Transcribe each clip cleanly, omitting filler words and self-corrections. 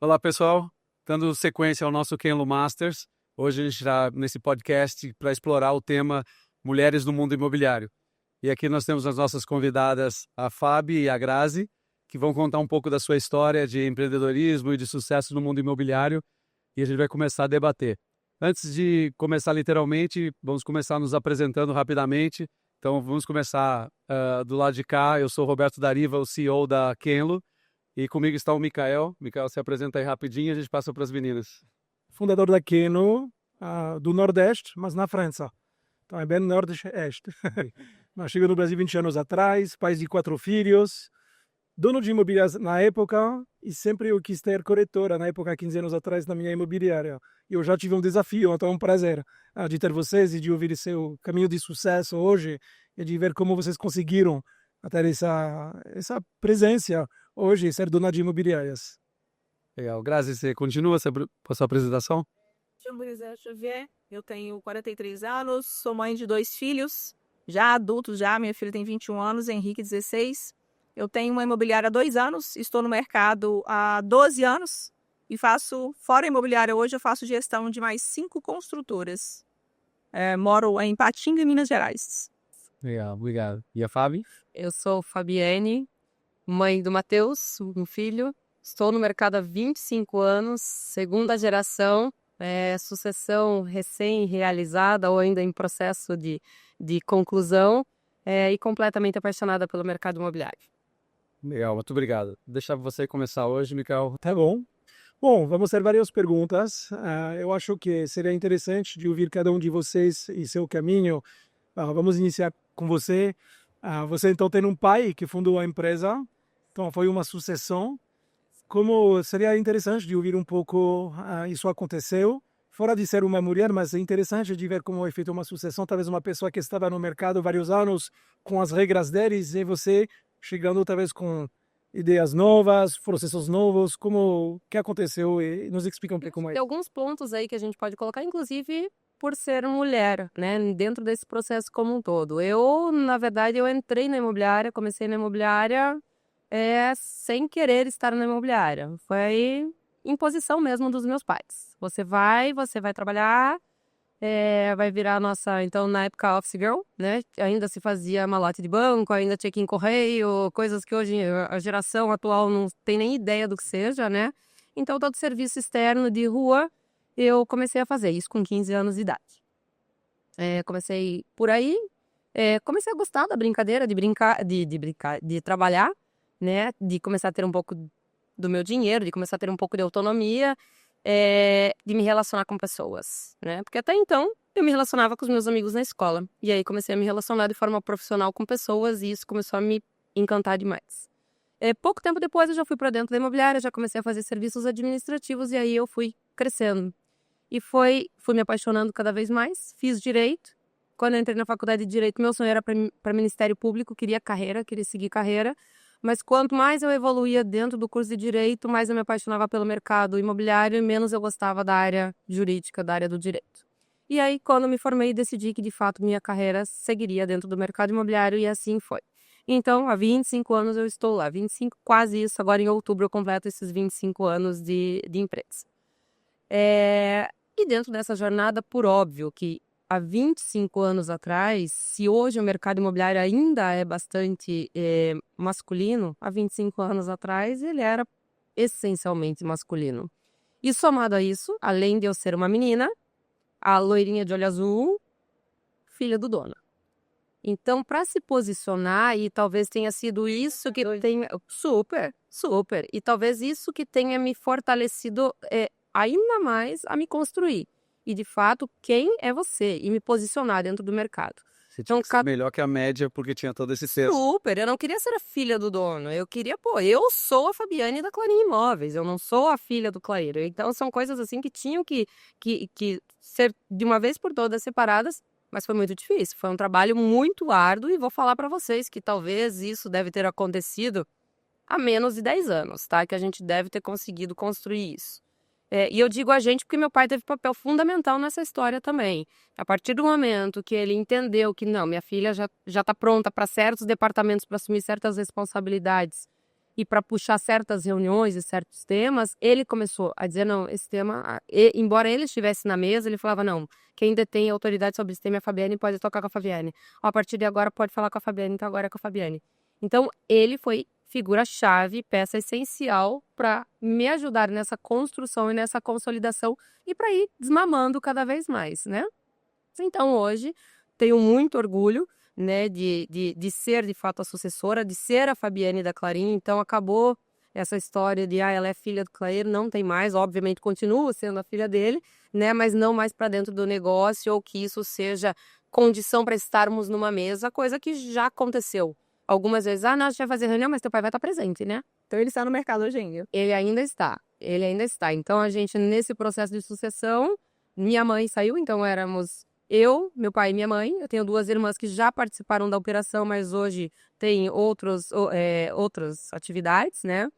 Olá, pessoal. Dando sequência ao nosso Kenlo Masters, hoje a gente está nesse podcast para explorar o tema Mulheres no Mundo Imobiliário. E aqui nós temos as nossas convidadas, a Fábio e a Grazi, que vão contar um pouco da sua história de empreendedorismo e de sucesso no mundo imobiliário, e a gente vai começar a debater. Antes de começar literalmente, vamos começar nos apresentando rapidamente. Então, vamos começar do lado de cá. Eu sou Roberto Dariva, o CEO da Kenlo. E comigo está o Mikael. Mikael, se apresenta aí rapidinho e a gente passa para as meninas. Fundador da Keno, do Nordeste, mas na França. Então é bem Nordeste. Mas chegou no Brasil 20 anos atrás, pai de 4 filhos, dono de imobiliárias na época, e sempre eu quis ter corretora, na época, 15 anos atrás, na minha imobiliária. E eu já tive um desafio, então é um prazer de ter vocês e de ouvir seu caminho de sucesso hoje e de ver como vocês conseguiram ter essa presença hoje, ser dona de imobiliárias. Legal. Grazi, você continua com a sua apresentação? Chamo Elisé Xavier, eu tenho 43 anos, sou mãe de 2 filhos, já adultos já, minha filha tem 21 anos, Henrique 16. Eu tenho uma imobiliária há 2 anos, estou no mercado há 12 anos e faço, fora a imobiliária hoje, eu faço gestão de mais 5 construtoras. Moro em Patinga, Minas Gerais. Legal, obrigado. E a Fábio? Eu sou Fabiane, mãe do Matheus, um filho. Estou no mercado há 25 anos, segunda geração, sucessão recém-realizada ou ainda em processo de conclusão, e completamente apaixonada pelo mercado imobiliário. Legal, muito obrigado. Vou deixar você começar hoje, Mikael. Tá bom. Bom, vamos ter várias perguntas. Eu acho que seria interessante de ouvir cada um de vocês e seu caminho. Vamos iniciar com você. Você então tem um pai que fundou a empresa, então foi uma sucessão. Como seria interessante de ouvir um pouco isso aconteceu, fora de ser uma mulher, mas é interessante de ver como é feita uma sucessão, talvez uma pessoa que estava no mercado vários anos com as regras deles e você chegando talvez com ideias novas, processos novos, como que aconteceu e nos explica um pouco mais. Tem alguns pontos aí que a gente pode colocar, inclusive por ser mulher, né, dentro desse processo como um todo. Na verdade, eu entrei na imobiliária, comecei na imobiliária sem querer estar na imobiliária. Foi imposição mesmo dos meus pais. Você vai trabalhar, vai virar a nossa, então na época, office girl, né? Ainda se fazia malote de banco, ainda tinha que ir em correio, coisas que hoje a geração atual não tem nem ideia do que seja, né? Então todo serviço externo de rua eu comecei a fazer, isso com 15 anos de idade. Comecei por aí, comecei a gostar da brincadeira, de trabalhar, né, de começar a ter um pouco do meu dinheiro, de começar a ter um pouco de autonomia, de me relacionar com pessoas, né, porque até então eu me relacionava com os meus amigos na escola, e aí comecei a me relacionar de forma profissional com pessoas e isso começou a me encantar demais. Pouco tempo depois eu já fui para dentro da imobiliária, já comecei a fazer serviços administrativos e aí eu fui crescendo. E fui me apaixonando cada vez mais, fiz direito. Quando eu entrei na faculdade de direito, meu sonho era para Ministério Público, queria seguir carreira. Mas quanto mais eu evoluía dentro do curso de direito, mais eu me apaixonava pelo mercado imobiliário e menos eu gostava da área jurídica, da área do direito. E aí, quando me formei, decidi que de fato minha carreira seguiria dentro do mercado imobiliário e assim foi. Então, há 25 anos eu estou lá, 25, quase isso, agora em outubro eu completo esses 25 anos de empresa. E dentro dessa jornada, por óbvio que há 25 anos atrás, se hoje o mercado imobiliário ainda é bastante masculino, há 25 anos atrás ele era essencialmente masculino. E somado a isso, além de eu ser uma menina, a loirinha de olho azul, filha do dono. Então, para se posicionar, e talvez tenha sido isso que tenha... Super. E talvez isso que tenha me fortalecido ainda mais a me construir. E, de fato, quem é você? E me posicionar dentro do mercado. Você tinha que ser melhor que a média porque tinha todo esse texto. Super, eu não queria ser a filha do dono. Eu queria, eu sou a Fabiane da Clarim Imóveis. Eu não sou a filha do Clair. Então, são coisas assim que tinham que ser de uma vez por todas separadas. Mas foi muito difícil. Foi um trabalho muito árduo e vou falar para vocês que talvez isso deve ter acontecido há menos de 10 anos, tá? Que a gente deve ter conseguido construir isso. E eu digo a gente porque meu pai teve papel fundamental nessa história também. A partir do momento que ele entendeu que não, minha filha já está pronta para certos departamentos, para assumir certas responsabilidades, e para puxar certas reuniões e certos temas, ele começou a dizer, não, esse tema, embora ele estivesse na mesa, ele falava, não, quem detém autoridade sobre esse tema é a Fabiane, pode tocar com a Fabiane. Ó, a partir de agora pode falar com a Fabiane, então agora é com a Fabiane. Então, ele foi figura-chave, peça essencial para me ajudar nessa construção e nessa consolidação e para ir desmamando cada vez mais, né? Então, hoje, tenho muito orgulho, né, de ser, de fato, a sucessora, de ser a Fabiane da Clarin. Então, acabou essa história de, ela é filha do Clair, não tem mais, obviamente, continuo sendo a filha dele, né, mas não mais para dentro do negócio ou que isso seja condição para estarmos numa mesa, coisa que já aconteceu. Algumas vezes, não, a gente vai fazer reunião, mas teu pai vai estar presente, né? Então ele está no mercado hoje ainda. Ele ainda está. Então, a gente, nesse processo de sucessão, minha mãe saiu, então éramos eu, meu pai e minha mãe. Eu tenho 2 irmãs que já participaram da operação, mas hoje tem outras atividades, né?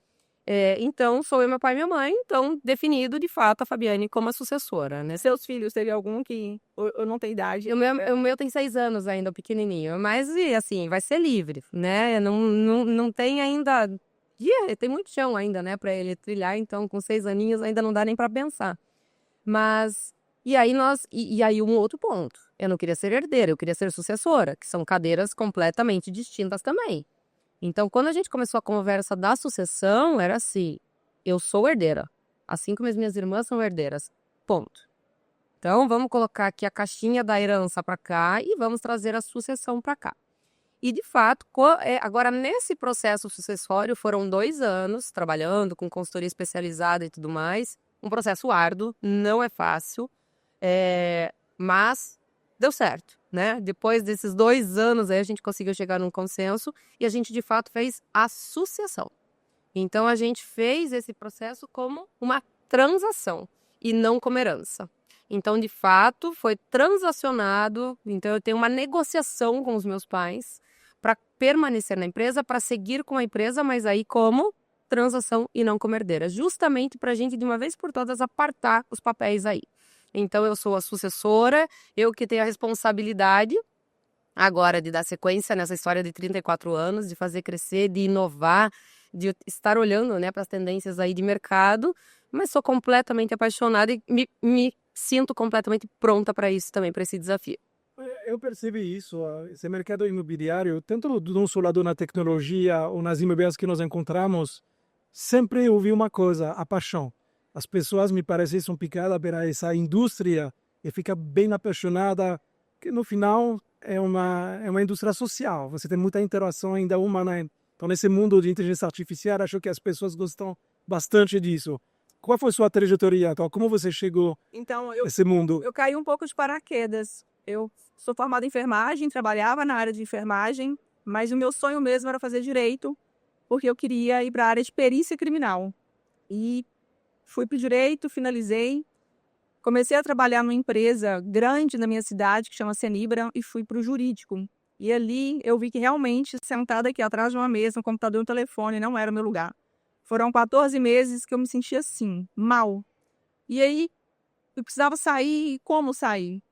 Então, sou eu, meu pai e minha mãe. Então, definido, de fato, a Fabiane como a sucessora, né? Seus filhos, teve algum que eu não tenho idade? O meu tem 6 anos ainda, o pequenininho. Mas, assim, vai ser livre, né? Não tem ainda... tem muito chão ainda, né, para ele trilhar. Então, com 6 aninhos, ainda não dá nem para pensar. Mas... E aí um outro ponto. Eu não queria ser herdeira, eu queria ser sucessora, que são cadeiras completamente distintas também. Então, quando a gente começou a conversa da sucessão, era assim, eu sou herdeira, assim como as minhas irmãs são herdeiras, ponto. Então, vamos colocar aqui a caixinha da herança para cá e vamos trazer a sucessão para cá. E, de fato, agora, nesse processo sucessório, foram 2 anos trabalhando com consultoria especializada e tudo mais, um processo árduo, não é fácil, mas deu certo, né? Depois desses 2 anos aí a gente conseguiu chegar num consenso e a gente de fato fez a sucessão. Então a gente fez esse processo como uma transação e não como herança. Então de fato foi transacionado, então eu tenho uma negociação com os meus pais para permanecer na empresa, para seguir com a empresa, mas aí como transação e não como herdeira, justamente para a gente de uma vez por todas apartar os papéis aí. Então, eu sou a sucessora, eu que tenho a responsabilidade agora de dar sequência nessa história de 34 anos, de fazer crescer, de inovar, de estar olhando, né, para as tendências aí de mercado, mas sou completamente apaixonada e me sinto completamente pronta para isso também, para esse desafio. Eu percebi isso, esse mercado imobiliário, tanto do nosso lado na tecnologia ou nas imobiliárias que nós encontramos, sempre ouvi uma coisa, a paixão. As pessoas me parecem são picadas por essa indústria e fica bem apaixonada, que no final é uma indústria social. Você tem muita interação ainda humana. Então, nesse mundo de inteligência artificial, acho que as pessoas gostam bastante disso. Qual foi sua trajetória? Então, como você chegou nesse mundo? Eu caí um pouco de paraquedas. Eu sou formada em enfermagem, trabalhava na área de enfermagem, mas o meu sonho mesmo era fazer direito, porque eu queria ir para a área de perícia criminal. E fui para o direito, finalizei, comecei a trabalhar numa empresa grande na minha cidade, que chama Senibra, e fui para o jurídico. E ali eu vi que realmente, sentada aqui atrás de uma mesa, um computador e um telefone, não era o meu lugar. Foram 14 meses que eu me sentia assim, mal. E aí, eu precisava sair, e como sair?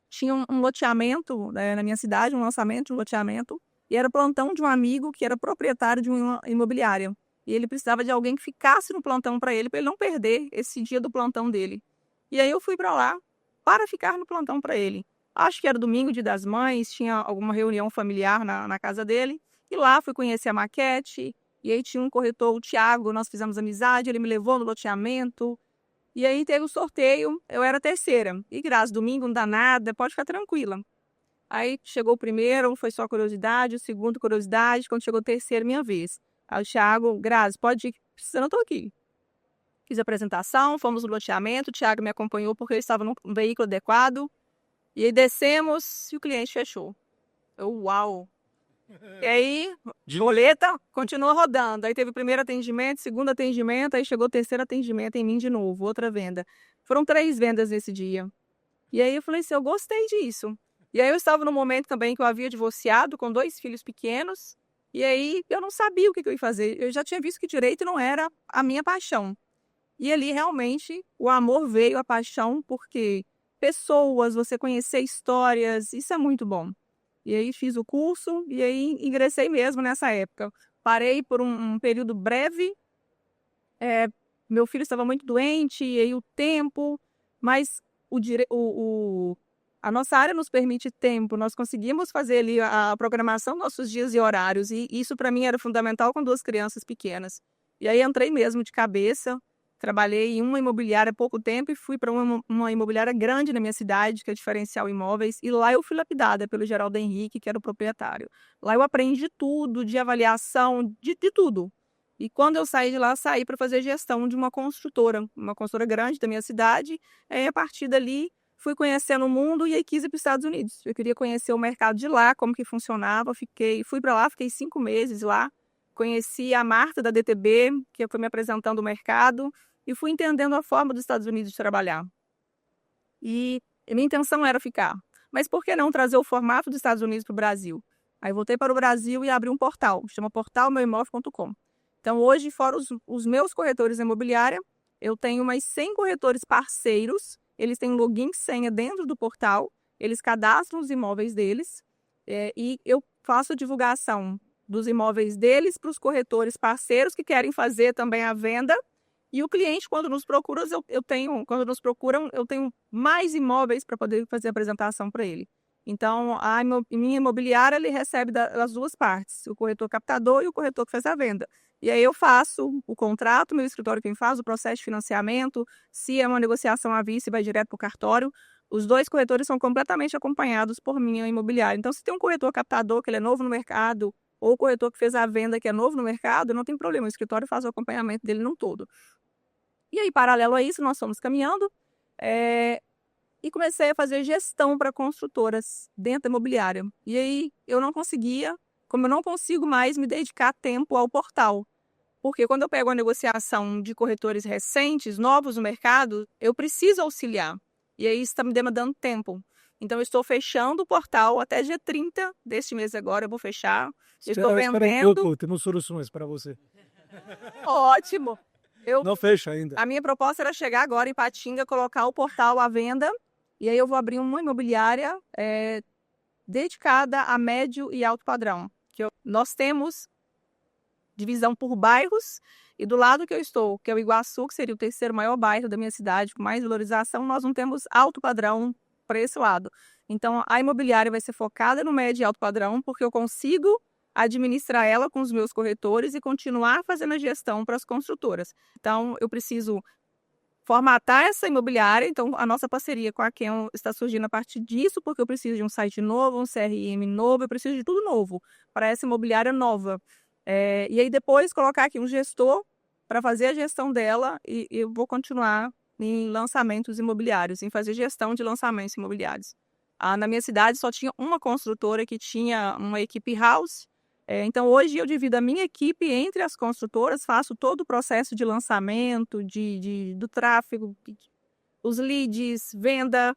Tinha um loteamento na minha cidade, um lançamento de um loteamento, e era plantão de um amigo que era proprietário de uma imobiliária. E ele precisava de alguém que ficasse no plantão para ele não perder esse dia do plantão dele. E aí eu fui para lá para ficar no plantão para ele. Acho que era domingo, Dia das Mães, tinha alguma reunião familiar na casa dele. E lá fui conhecer a maquete. E aí tinha um corretor, o Thiago, nós fizemos amizade, ele me levou no loteamento. E aí teve o sorteio, eu era a terceira. E graças, domingo não dá nada, pode ficar tranquila. Aí chegou o primeiro, foi só curiosidade, o segundo curiosidade, quando chegou o terceiro, minha vez. Aí o Thiago, Grazi, pode ir, eu não estou aqui. Fiz a apresentação, fomos no loteamento, o Thiago me acompanhou porque eu estava num veículo adequado. E aí descemos e o cliente fechou. Uau! E aí, de roleta, continua rodando. Aí teve o primeiro atendimento, segundo atendimento, aí chegou o terceiro atendimento em mim de novo, outra venda. Foram 3 vendas nesse dia. E aí eu falei assim, eu gostei disso. E aí eu estava num momento também que eu havia divorciado com 2 filhos pequenos. E aí eu não sabia o que eu ia fazer. Eu já tinha visto que direito não era a minha paixão. E ali realmente o amor veio, a paixão, porque pessoas, você conhecer histórias, isso é muito bom. E aí fiz o curso e aí ingressei mesmo nessa época. parei por um período breve. Meu filho estava muito doente, e aí o tempo, mas a nossa área nos permite tempo, nós conseguimos fazer ali a programação dos nossos dias e horários, e isso para mim era fundamental com 2 crianças pequenas. E aí entrei mesmo de cabeça, trabalhei em uma imobiliária há pouco tempo e fui para uma imobiliária grande na minha cidade, que é Diferencial Imóveis, e lá eu fui lapidada pelo Geraldo Henrique, que era o proprietário. Lá eu aprendi tudo, de avaliação, de tudo. E quando eu saí de lá, saí para fazer gestão de uma construtora grande da minha cidade. A partir dali, fui conhecendo o mundo e aí quis ir para os Estados Unidos. Eu queria conhecer o mercado de lá, como que funcionava. Fui para lá, fiquei 5 meses lá. Conheci a Marta da DTB, que foi me apresentando o mercado, e fui entendendo a forma dos Estados Unidos de trabalhar. E minha intenção era ficar. Mas por que não trazer o formato dos Estados Unidos para o Brasil? Aí voltei para o Brasil e abri um portal, chama portalmeuimóvel.com. Então, hoje, fora os meus corretores imobiliária, eu tenho mais 100 corretores parceiros. Eles têm login e senha dentro do portal, eles cadastram os imóveis deles, e eu faço a divulgação dos imóveis deles para os corretores parceiros que querem fazer também a venda. E o cliente, quando nos procura, eu tenho mais imóveis para poder fazer a apresentação para ele. Então, a minha imobiliária ele recebe das 2 partes, o corretor captador e o corretor que faz a venda. E aí eu faço o contrato, meu escritório quem faz, o processo de financiamento, se é uma negociação à vista, vai direto para o cartório. Os 2 corretores são completamente acompanhados por minha imobiliária. Então, se tem um corretor captador, que ele é novo no mercado, ou o corretor que fez a venda, que é novo no mercado, não tem problema, o escritório faz o acompanhamento dele num todo. E aí, paralelo a isso, nós fomos caminhando e comecei a fazer gestão para construtoras dentro da imobiliária. E aí, eu não consigo mais me dedicar tempo ao portal. Porque quando eu pego a negociação de corretores recentes, novos no mercado, eu preciso auxiliar. E aí, isso está me demandando tempo. Então, eu estou fechando o portal até dia 30 deste mês agora, eu vou fechar. Estou vendendo. Temos soluções para você. Ótimo. Não fecha ainda. A minha proposta era chegar agora em Patinga, colocar o portal à venda, e aí eu vou abrir uma imobiliária dedicada a médio e alto padrão. Nós temos divisão por bairros, e do lado que eu estou, que é o Iguaçu, que seria o 3º maior bairro da minha cidade, com mais valorização, nós não temos alto padrão para esse lado. Então, a imobiliária vai ser focada no médio e alto padrão, porque eu consigo administrar ela com os meus corretores e continuar fazendo a gestão para as construtoras. Então, eu preciso formatar essa imobiliária. Então, a nossa parceria com a Ken está surgindo a partir disso, porque eu preciso de um site novo, um CRM novo, eu preciso de tudo novo para essa imobiliária nova. E aí, depois, colocar aqui um gestor para fazer a gestão dela e eu vou continuar em lançamentos imobiliários, em fazer gestão de lançamentos imobiliários. Na minha cidade, só tinha uma construtora que tinha uma equipe house. Então, hoje eu divido a minha equipe entre as construtoras, faço todo o processo de lançamento, do tráfego, os leads, venda.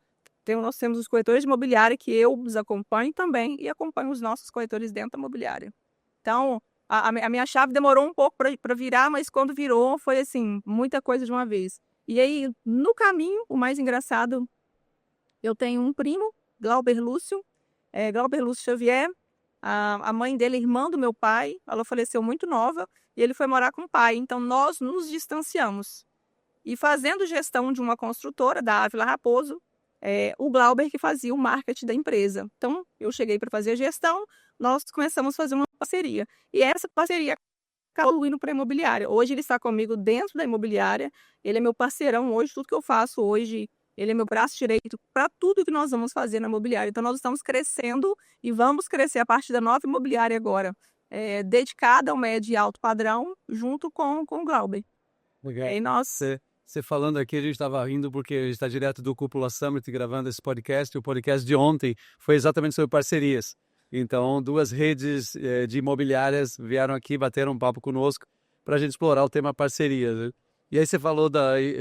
Nós temos os corretores de imobiliária que eu os acompanho também e acompanho os nossos corretores dentro da imobiliária. Então, a minha chave demorou um pouco para virar, mas quando virou foi assim, muita coisa de uma vez. E aí, no caminho, o mais engraçado, eu tenho um primo, Glauber Lúcio Xavier. A mãe dele, irmã do meu pai, ela faleceu muito nova e ele foi morar com o pai. Então, nós nos distanciamos. E fazendo gestão de uma construtora, da Ávila Raposo, o Glauber que fazia o marketing da empresa. Então, eu cheguei para fazer a gestão, nós começamos a fazer uma parceria. E essa parceria acabou indo para a imobiliária. Hoje ele está comigo dentro da imobiliária, ele é meu parceirão hoje, tudo que eu faço hoje, ele é meu braço direito para tudo que nós vamos fazer na imobiliária. Então, nós estamos crescendo e vamos crescer a partir da nova imobiliária agora, dedicada ao médio e alto padrão, junto com o Glauber. Legal. E nós... Você falando aqui, a gente estava rindo porque a gente está direto do Cúpula Summit gravando esse podcast. O podcast de ontem foi exatamente sobre parcerias. Então, 2 redes de imobiliárias vieram aqui, bateram um papo conosco para a gente explorar o tema parcerias, né? E aí você falou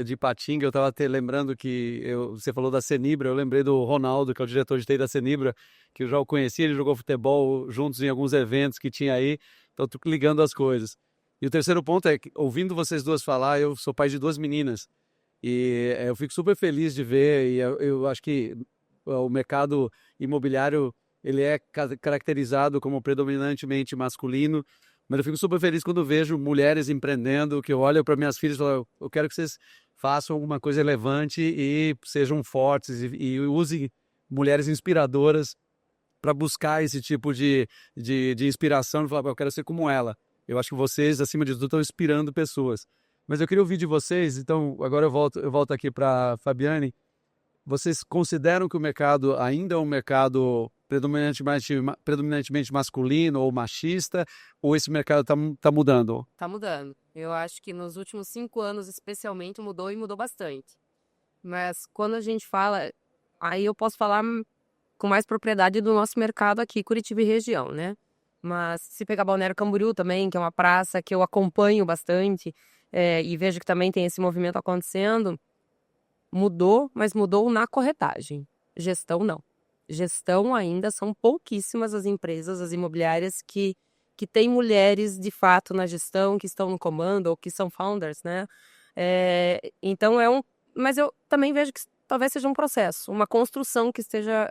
de Patinga, eu estava até lembrando que você falou da Cenibra, eu lembrei do Ronaldo, que é o diretor de TI da Cenibra, que eu já o conheci, ele jogou futebol juntos em alguns eventos que tinha aí, então estou ligando as coisas. E o terceiro ponto é que, ouvindo vocês duas falar, eu sou pai de 2 meninas, e eu fico super feliz de ver, e eu acho que o mercado imobiliário ele é caracterizado como predominantemente masculino, mas eu fico super feliz quando vejo mulheres empreendendo, que eu olho para minhas filhas e falo, eu quero que vocês façam alguma coisa relevante e sejam fortes e usem mulheres inspiradoras para buscar esse tipo de inspiração e falar, eu quero ser como ela. Eu acho que vocês, acima de tudo, estão inspirando pessoas. Mas eu queria ouvir de vocês, então agora eu volto aqui para a Fabiane. Vocês consideram que o mercado ainda é um mercado predominantemente masculino ou machista, ou esse mercado está mudando? Tá mudando. Eu acho que nos últimos 5 anos, especialmente, mudou e mudou bastante. Mas quando a gente fala, aí eu posso falar com mais propriedade do nosso mercado aqui, Curitiba e região, né? Mas se pegar Balneário Camboriú também, que é uma praça que eu acompanho bastante, e vejo que também tem esse movimento acontecendo, mudou, mas mudou na corretagem. Gestão, não. Gestão ainda são pouquíssimas as empresas, as imobiliárias que têm mulheres de fato na gestão, que estão no comando ou que são founders, né? Então mas eu também vejo que talvez seja um processo, uma construção que esteja...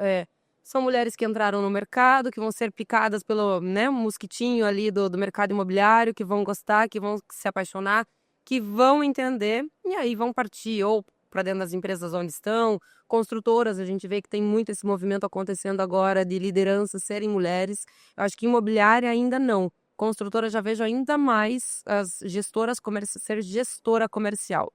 São mulheres que entraram no mercado, que vão ser picadas pelo, né, mosquitinho ali do mercado imobiliário, que vão gostar, que vão se apaixonar, que vão entender e aí vão partir ou para dentro das empresas onde estão, construtoras, a gente vê que tem muito esse movimento acontecendo agora de lideranças serem mulheres. Eu acho que imobiliária ainda não. Construtora já vejo ainda mais as gestoras ser gestora comercial.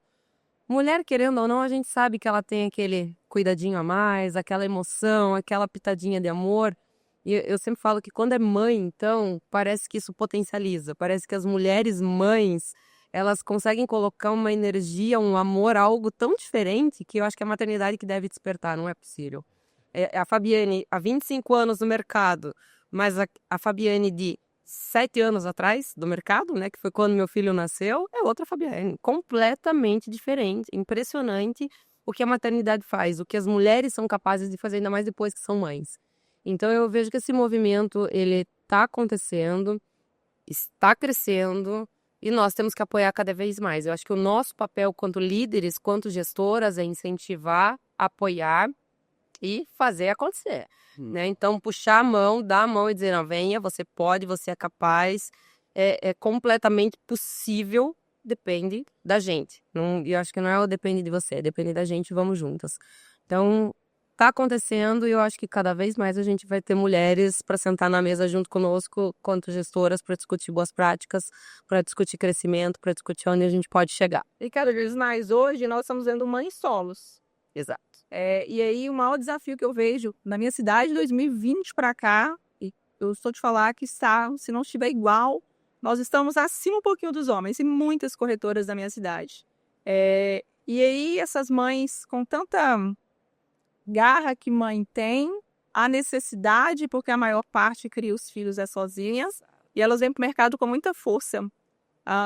Mulher, querendo ou não, a gente sabe que ela tem aquele cuidadinho a mais, aquela emoção, aquela pitadinha de amor. E eu sempre falo que quando é mãe, então, parece que isso potencializa. Parece que as mulheres mães, elas conseguem colocar uma energia, um amor, algo tão diferente que eu acho que é a maternidade que deve despertar, não é possível. A Fabiane, há 25 anos no mercado, mas a Fabiane de 7 anos atrás do mercado, né, que foi quando meu filho nasceu, é outra Fabiane, completamente diferente, impressionante o que a maternidade faz, o que as mulheres são capazes de fazer, ainda mais depois que são mães. Então eu vejo que esse movimento, ele está acontecendo, está crescendo, e nós temos que apoiar cada vez mais. Eu acho que o nosso papel, quanto líderes, quanto gestoras, é incentivar, apoiar e fazer acontecer. Né? Então, puxar a mão, dar a mão e dizer, não, venha, você pode, você é capaz, é completamente possível, depende da gente. Eu acho que não é o depende de você, depende da gente, vamos juntas. Então, está acontecendo e eu acho que cada vez mais a gente vai ter mulheres para sentar na mesa junto conosco, quanto gestoras, para discutir boas práticas, para discutir crescimento, para discutir onde a gente pode chegar. E cada vez mais hoje nós estamos vendo mães solos. Exato. E aí o maior desafio que eu vejo na minha cidade, 2020 para cá, e eu estou te falar que se não estiver igual, nós estamos acima um pouquinho dos homens, e muitas corretoras da minha cidade. E aí essas mães com tanta garra que mãe tem, a necessidade, porque a maior parte cria os filhos sozinhas, e elas vêm para o mercado com muita força.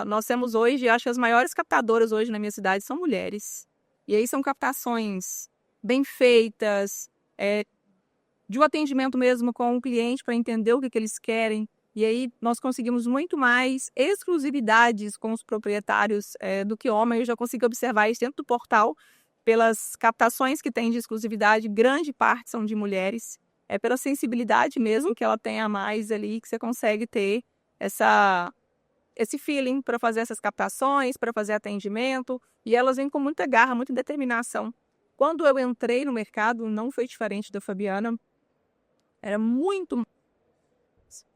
Nós temos hoje, acho que as maiores captadoras hoje na minha cidade são mulheres. E aí são captações bem feitas, de um atendimento mesmo com o cliente para entender o que eles querem. E aí nós conseguimos muito mais exclusividades com os proprietários do que homem. Eu já consigo observar isso dentro do portal, pelas captações que tem de exclusividade, grande parte são de mulheres. Pela sensibilidade mesmo que ela tem a mais ali, que você consegue ter esse feeling para fazer essas captações, para fazer atendimento, e elas vêm com muita garra, muita determinação. Quando eu entrei no mercado, não foi diferente da Fabiana, era muito...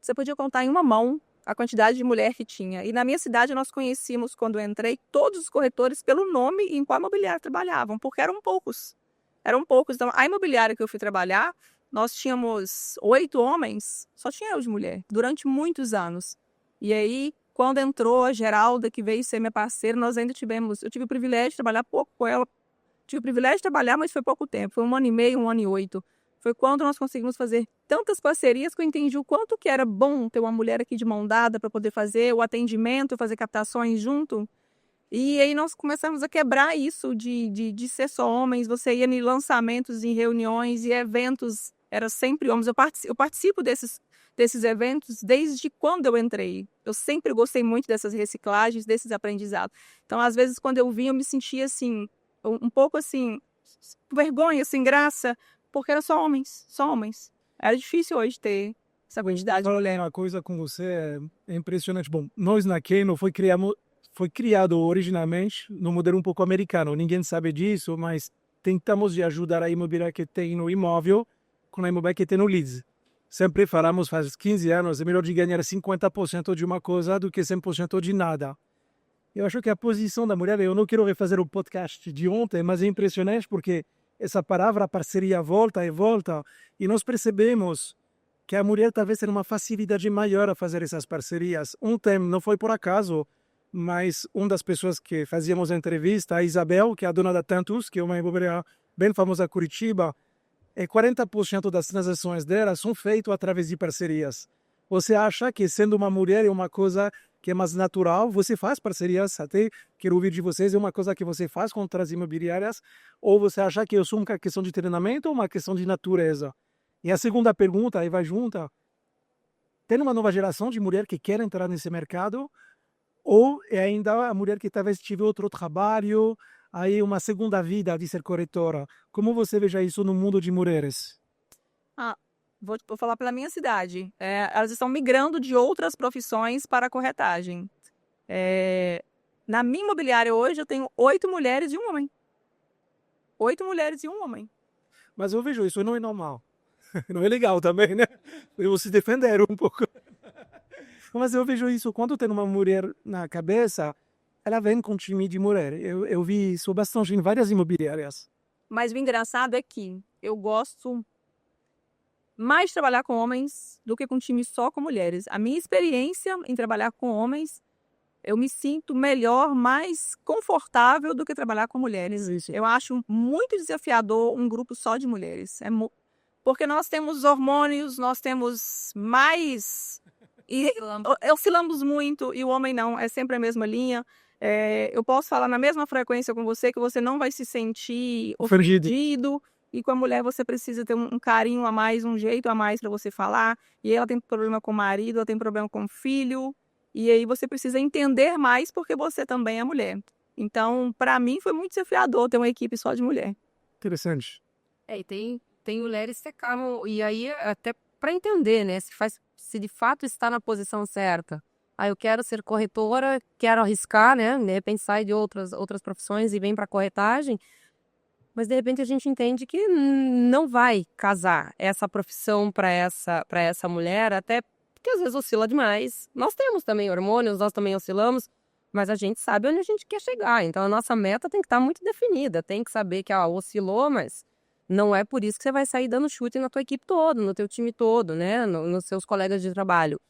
Você podia contar em uma mão a quantidade de mulher que tinha. E na minha cidade nós conhecíamos, quando eu entrei, todos os corretores pelo nome e em qual imobiliária trabalhavam, porque eram poucos. Então, a imobiliária que eu fui trabalhar, nós tínhamos 8 homens, só tinha eu de mulher, durante muitos anos. E aí, quando entrou a Geralda, que veio ser minha parceira, nós ainda eu tive o privilégio de trabalhar pouco com ela. Tive o privilégio de trabalhar, mas foi pouco tempo, foi 1 ano e meio, 1 ano e 8. Foi quando nós conseguimos fazer tantas parcerias que eu entendi o quanto que era bom ter uma mulher aqui de mão dada para poder fazer o atendimento, fazer captações junto. E aí nós começamos a quebrar isso de ser só homens. Você ia em lançamentos, em reuniões e eventos, era sempre homens. Eu participo desses eventos desde quando eu entrei. Eu sempre gostei muito dessas reciclagens, desses aprendizados. Então, às vezes, quando eu vim, eu me sentia assim, um pouco assim, vergonha, sem graça, porque era só homens. Era difícil hoje ter essa quantidade de Falar mulher. uma coisa com você é impressionante. Bom, nós na Keno foi criado originalmente no modelo um pouco americano. Ninguém sabe disso, mas tentamos de ajudar a imobiliária que tem no imóvel com a imobiliária que tem no leads. Sempre falamos, faz 15 anos, é melhor de ganhar 50% de uma coisa do que 100% de nada. Eu acho que a posição da mulher, eu não quero refazer o podcast de ontem, mas é impressionante porque essa palavra parceria volta e volta, e nós percebemos que a mulher talvez tenha uma facilidade maior a fazer essas parcerias. Ontem, não foi por acaso, mas uma das pessoas que fazíamos a entrevista, a Isabel, que é a dona da Tantus, que é uma imobiliária bem famosa em Curitiba, 40% das transações dela são feitas através de parcerias. Você acha que sendo uma mulher é uma coisa que é mais natural, você faz parcerias, até quero ouvir de vocês, é uma coisa que você faz com outras imobiliárias, ou você acha que é só uma questão de treinamento ou uma questão de natureza? E a segunda pergunta, aí vai junta, tem uma nova geração de mulher que quer entrar nesse mercado, ou é ainda a mulher que talvez tive outro trabalho, aí uma segunda vida de ser corretora? Como você veja isso no mundo de mulheres? Vou falar pela minha cidade. Elas estão migrando de outras profissões para a corretagem. Na minha imobiliária hoje eu tenho 8 mulheres e um homem. 8 mulheres e um homem. Mas eu vejo isso, não é normal. Não é legal também, né? Eu se defender um pouco. Mas eu vejo isso, quando tem uma mulher na cabeça, ela vem com time de mulher. Eu vi isso bastante em várias imobiliárias. Mas o engraçado é que eu gosto mais de trabalhar com homens do que com time só com mulheres. A minha experiência em trabalhar com homens, eu me sinto melhor, mais confortável do que trabalhar com mulheres. Isso. Eu acho muito desafiador um grupo só de mulheres. Porque nós temos hormônios, nós temos mais... E oscilamos muito, e o homem não, é sempre a mesma linha. Eu posso falar na mesma frequência com você, que você não vai se sentir ofendido, e com a mulher você precisa ter um carinho a mais, um jeito a mais para você falar, e ela tem problema com o marido, ela tem problema com o filho, e aí você precisa entender mais porque você também é mulher. Então, para mim, foi muito desafiador ter uma equipe só de mulher. Interessante. E tem mulheres que acabam, e aí até para entender, né, se de fato está na posição certa. Eu quero ser corretora, quero arriscar, né, de repente sai de outras profissões e vem para corretagem, mas de repente a gente entende que não vai casar essa profissão para essa mulher, até porque às vezes oscila demais. Nós temos também hormônios, nós também oscilamos, mas a gente sabe onde a gente quer chegar. Então a nossa meta tem que estar muito definida, tem que saber que oscilou, mas não é por isso que você vai sair dando chute na tua equipe toda, no teu time todo, né, nos seus colegas de trabalho.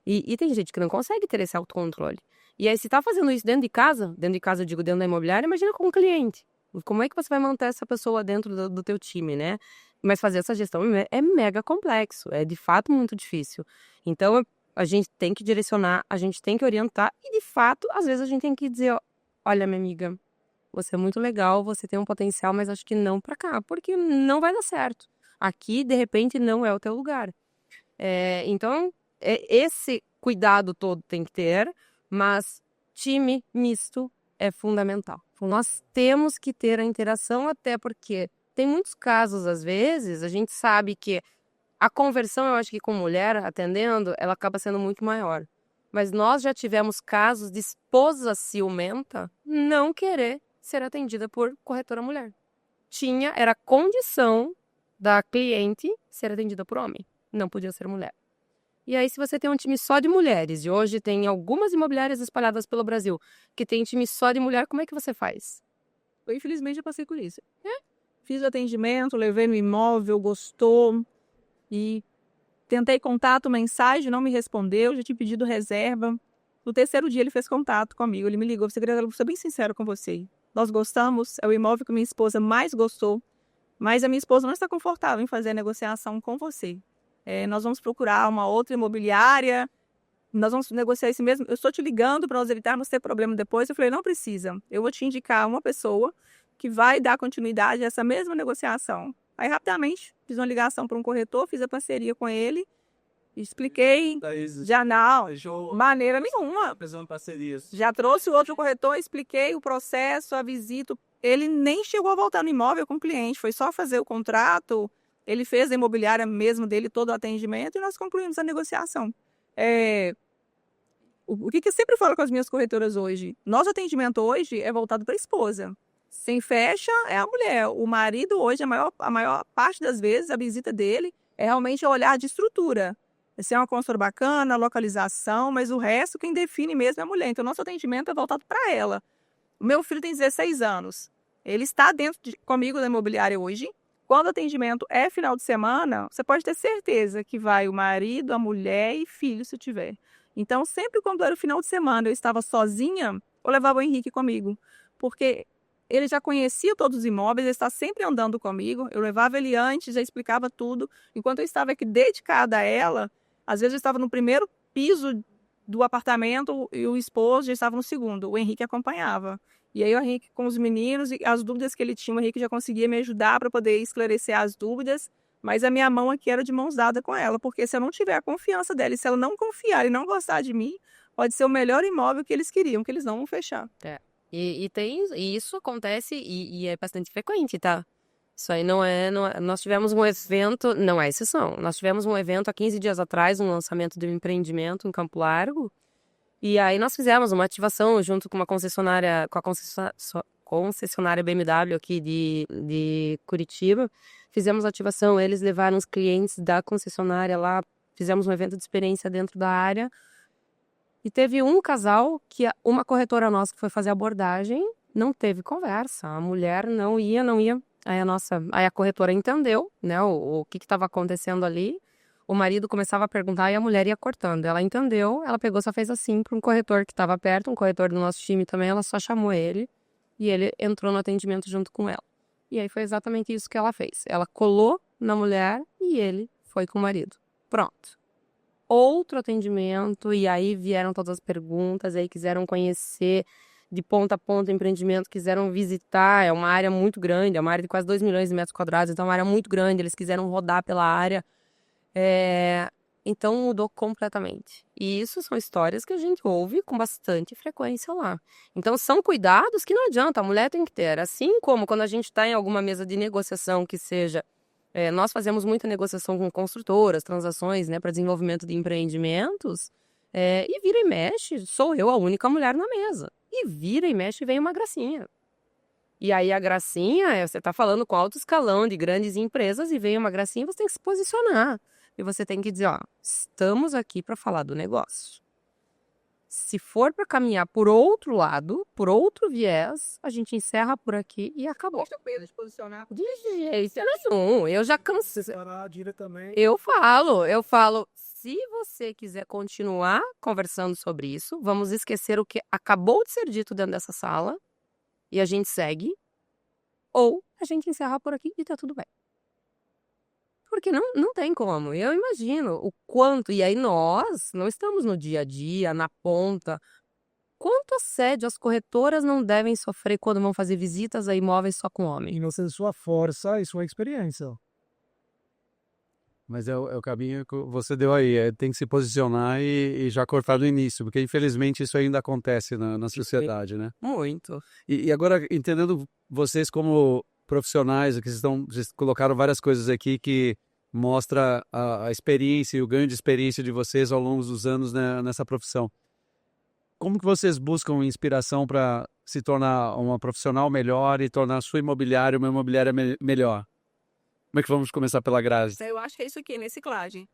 E tem gente que não consegue ter esse autocontrole. E aí, se tá fazendo isso dentro de casa, eu digo dentro da imobiliária, imagina com um cliente. Como é que você vai manter essa pessoa dentro do teu time, né? Mas fazer essa gestão é mega complexo, é de fato muito difícil. Então, a gente tem que direcionar, a gente tem que orientar e, de fato, às vezes a gente tem que dizer, olha, minha amiga, você é muito legal, você tem um potencial, mas acho que não pra cá, porque não vai dar certo. Aqui, de repente, não é o teu lugar. Então, esse cuidado todo tem que ter, mas time misto é fundamental. Nós temos que ter a interação, até porque tem muitos casos, às vezes, a gente sabe que a conversão, eu acho que com mulher atendendo, ela acaba sendo muito maior. Mas nós já tivemos casos de esposa ciumenta não querer ser atendida por corretora mulher. Era condição da cliente ser atendida por homem, não podia ser mulher. E aí, se você tem um time só de mulheres, e hoje tem algumas imobiliárias espalhadas pelo Brasil que tem time só de mulher, como é que você faz? Eu, infelizmente, já passei por isso. Fiz o atendimento, levei no imóvel, gostou, e tentei contato, mensagem, não me respondeu, já tinha pedido reserva. No terceiro dia ele fez contato comigo, ele me ligou, vou ser bem sincero com você. Nós gostamos, é o imóvel que minha esposa mais gostou, mas a minha esposa não está confortável em fazer a negociação com você. Nós vamos procurar uma outra imobiliária, nós vamos negociar esse mesmo, eu estou te ligando para nós evitarmos ter problema depois. Eu falei, não precisa, eu vou te indicar uma pessoa que vai dar continuidade a essa mesma negociação. Aí, rapidamente, fiz uma ligação para um corretor, fiz a parceria com ele, expliquei, já não, maneira nenhuma. Já trouxe o outro corretor, expliquei o processo, a visita, ele nem chegou a voltar no imóvel com o cliente, foi só fazer o contrato, Ele fez a imobiliária mesmo dele, todo o atendimento, e nós concluímos a negociação. O que eu sempre falo com as minhas corretoras hoje? Nosso atendimento hoje é voltado para a esposa. Quem fecha é a mulher. O marido hoje, a maior parte das vezes, a visita dele é realmente o olhar de estrutura. Se é uma construtora bacana, localização, mas o resto quem define mesmo é a mulher. Então, nosso atendimento é voltado para ela. O meu filho tem 16 anos. Ele está comigo da imobiliária hoje. Quando o atendimento é final de semana, você pode ter certeza que vai o marido, a mulher e filho, se tiver. Então, sempre quando era o final de semana, eu estava sozinha, eu levava o Henrique comigo. Porque ele já conhecia todos os imóveis, ele está sempre andando comigo. Eu levava ele antes, já explicava tudo. Enquanto eu estava aqui dedicada a ela, às vezes eu estava no primeiro piso do apartamento e o esposo já estava no segundo. O Henrique acompanhava. E aí o Henrique com os meninos, e as dúvidas que ele tinha, o Henrique já conseguia me ajudar para poder esclarecer as dúvidas. Mas a minha mão aqui era de mãos dadas com ela, porque se eu não tiver a confiança dela, e se ela não confiar e não gostar de mim, pode ser o melhor imóvel que eles queriam, que eles não vão fechar. E isso acontece e é bastante frequente, tá? Isso aí não é. Nós tivemos um evento, não é exceção. Nós tivemos um evento há 15 dias atrás, um lançamento de um empreendimento em Campo Largo. E aí nós fizemos uma ativação junto com uma concessionária, com a concessionária BMW aqui de Curitiba. Fizemos a ativação, eles levaram os clientes da concessionária lá, fizemos um evento de experiência dentro da área. E teve um casal que uma corretora nossa que foi fazer a abordagem, não teve conversa. A mulher não ia. Aí a corretora entendeu, né, o que estava acontecendo ali. O marido começava a perguntar e a mulher ia cortando. Ela entendeu, ela pegou, só fez assim para um corretor que estava perto, um corretor do nosso time também, ela só chamou ele e ele entrou no atendimento junto com ela. E aí foi exatamente isso que ela fez. Ela colou na mulher e ele foi com o marido. Pronto. Outro atendimento, e aí vieram todas as perguntas, aí quiseram conhecer de ponta a ponta o empreendimento, quiseram visitar, é uma área muito grande, é uma área de quase 2 milhões de metros quadrados, então é uma área muito grande, eles quiseram rodar pela área, então mudou completamente. E isso são histórias que a gente ouve com bastante frequência lá. Então são cuidados que não adianta, a mulher tem que ter, assim como quando a gente está em alguma mesa de negociação que seja. Nós fazemos muita negociação com construtoras, transações, né, para desenvolvimento de empreendimentos, e vira e mexe, sou eu a única mulher na mesa. E vira e mexe vem uma gracinha. E aí a gracinha, você está falando com alto escalão de grandes empresas e vem uma gracinha, você tem que se posicionar. E você tem que dizer, ó, estamos aqui para falar do negócio. Se for para caminhar por outro lado, por outro viés, a gente encerra por aqui e acabou. Deixa eu de posicionar. De jeito nenhum, eu já cansei. Diretamente. Eu falo, se você quiser continuar conversando sobre isso, vamos esquecer o que acabou de ser dito dentro dessa sala e a gente segue, ou a gente encerra por aqui e tá tudo bem. Porque não tem como. Eu imagino o quanto, e aí nós não estamos no dia a dia, na ponta. Quanto assédio as corretoras não devem sofrer quando vão fazer visitas a imóveis só com homem? E não sei sua força e sua experiência. Mas é o caminho que você deu aí, tem que se posicionar e já cortar do início, porque infelizmente isso ainda acontece na sociedade, né? Muito. E agora, entendendo vocês como profissionais, que vocês colocaram várias coisas aqui que mostra a experiência e o ganho de experiência de vocês ao longo dos anos, né, nessa profissão. Como que vocês buscam inspiração para se tornar uma profissional melhor e tornar a sua imobiliária uma imobiliária melhor? Como é que vamos começar pela Grazi? Eu acho que é isso aqui, reciclagem.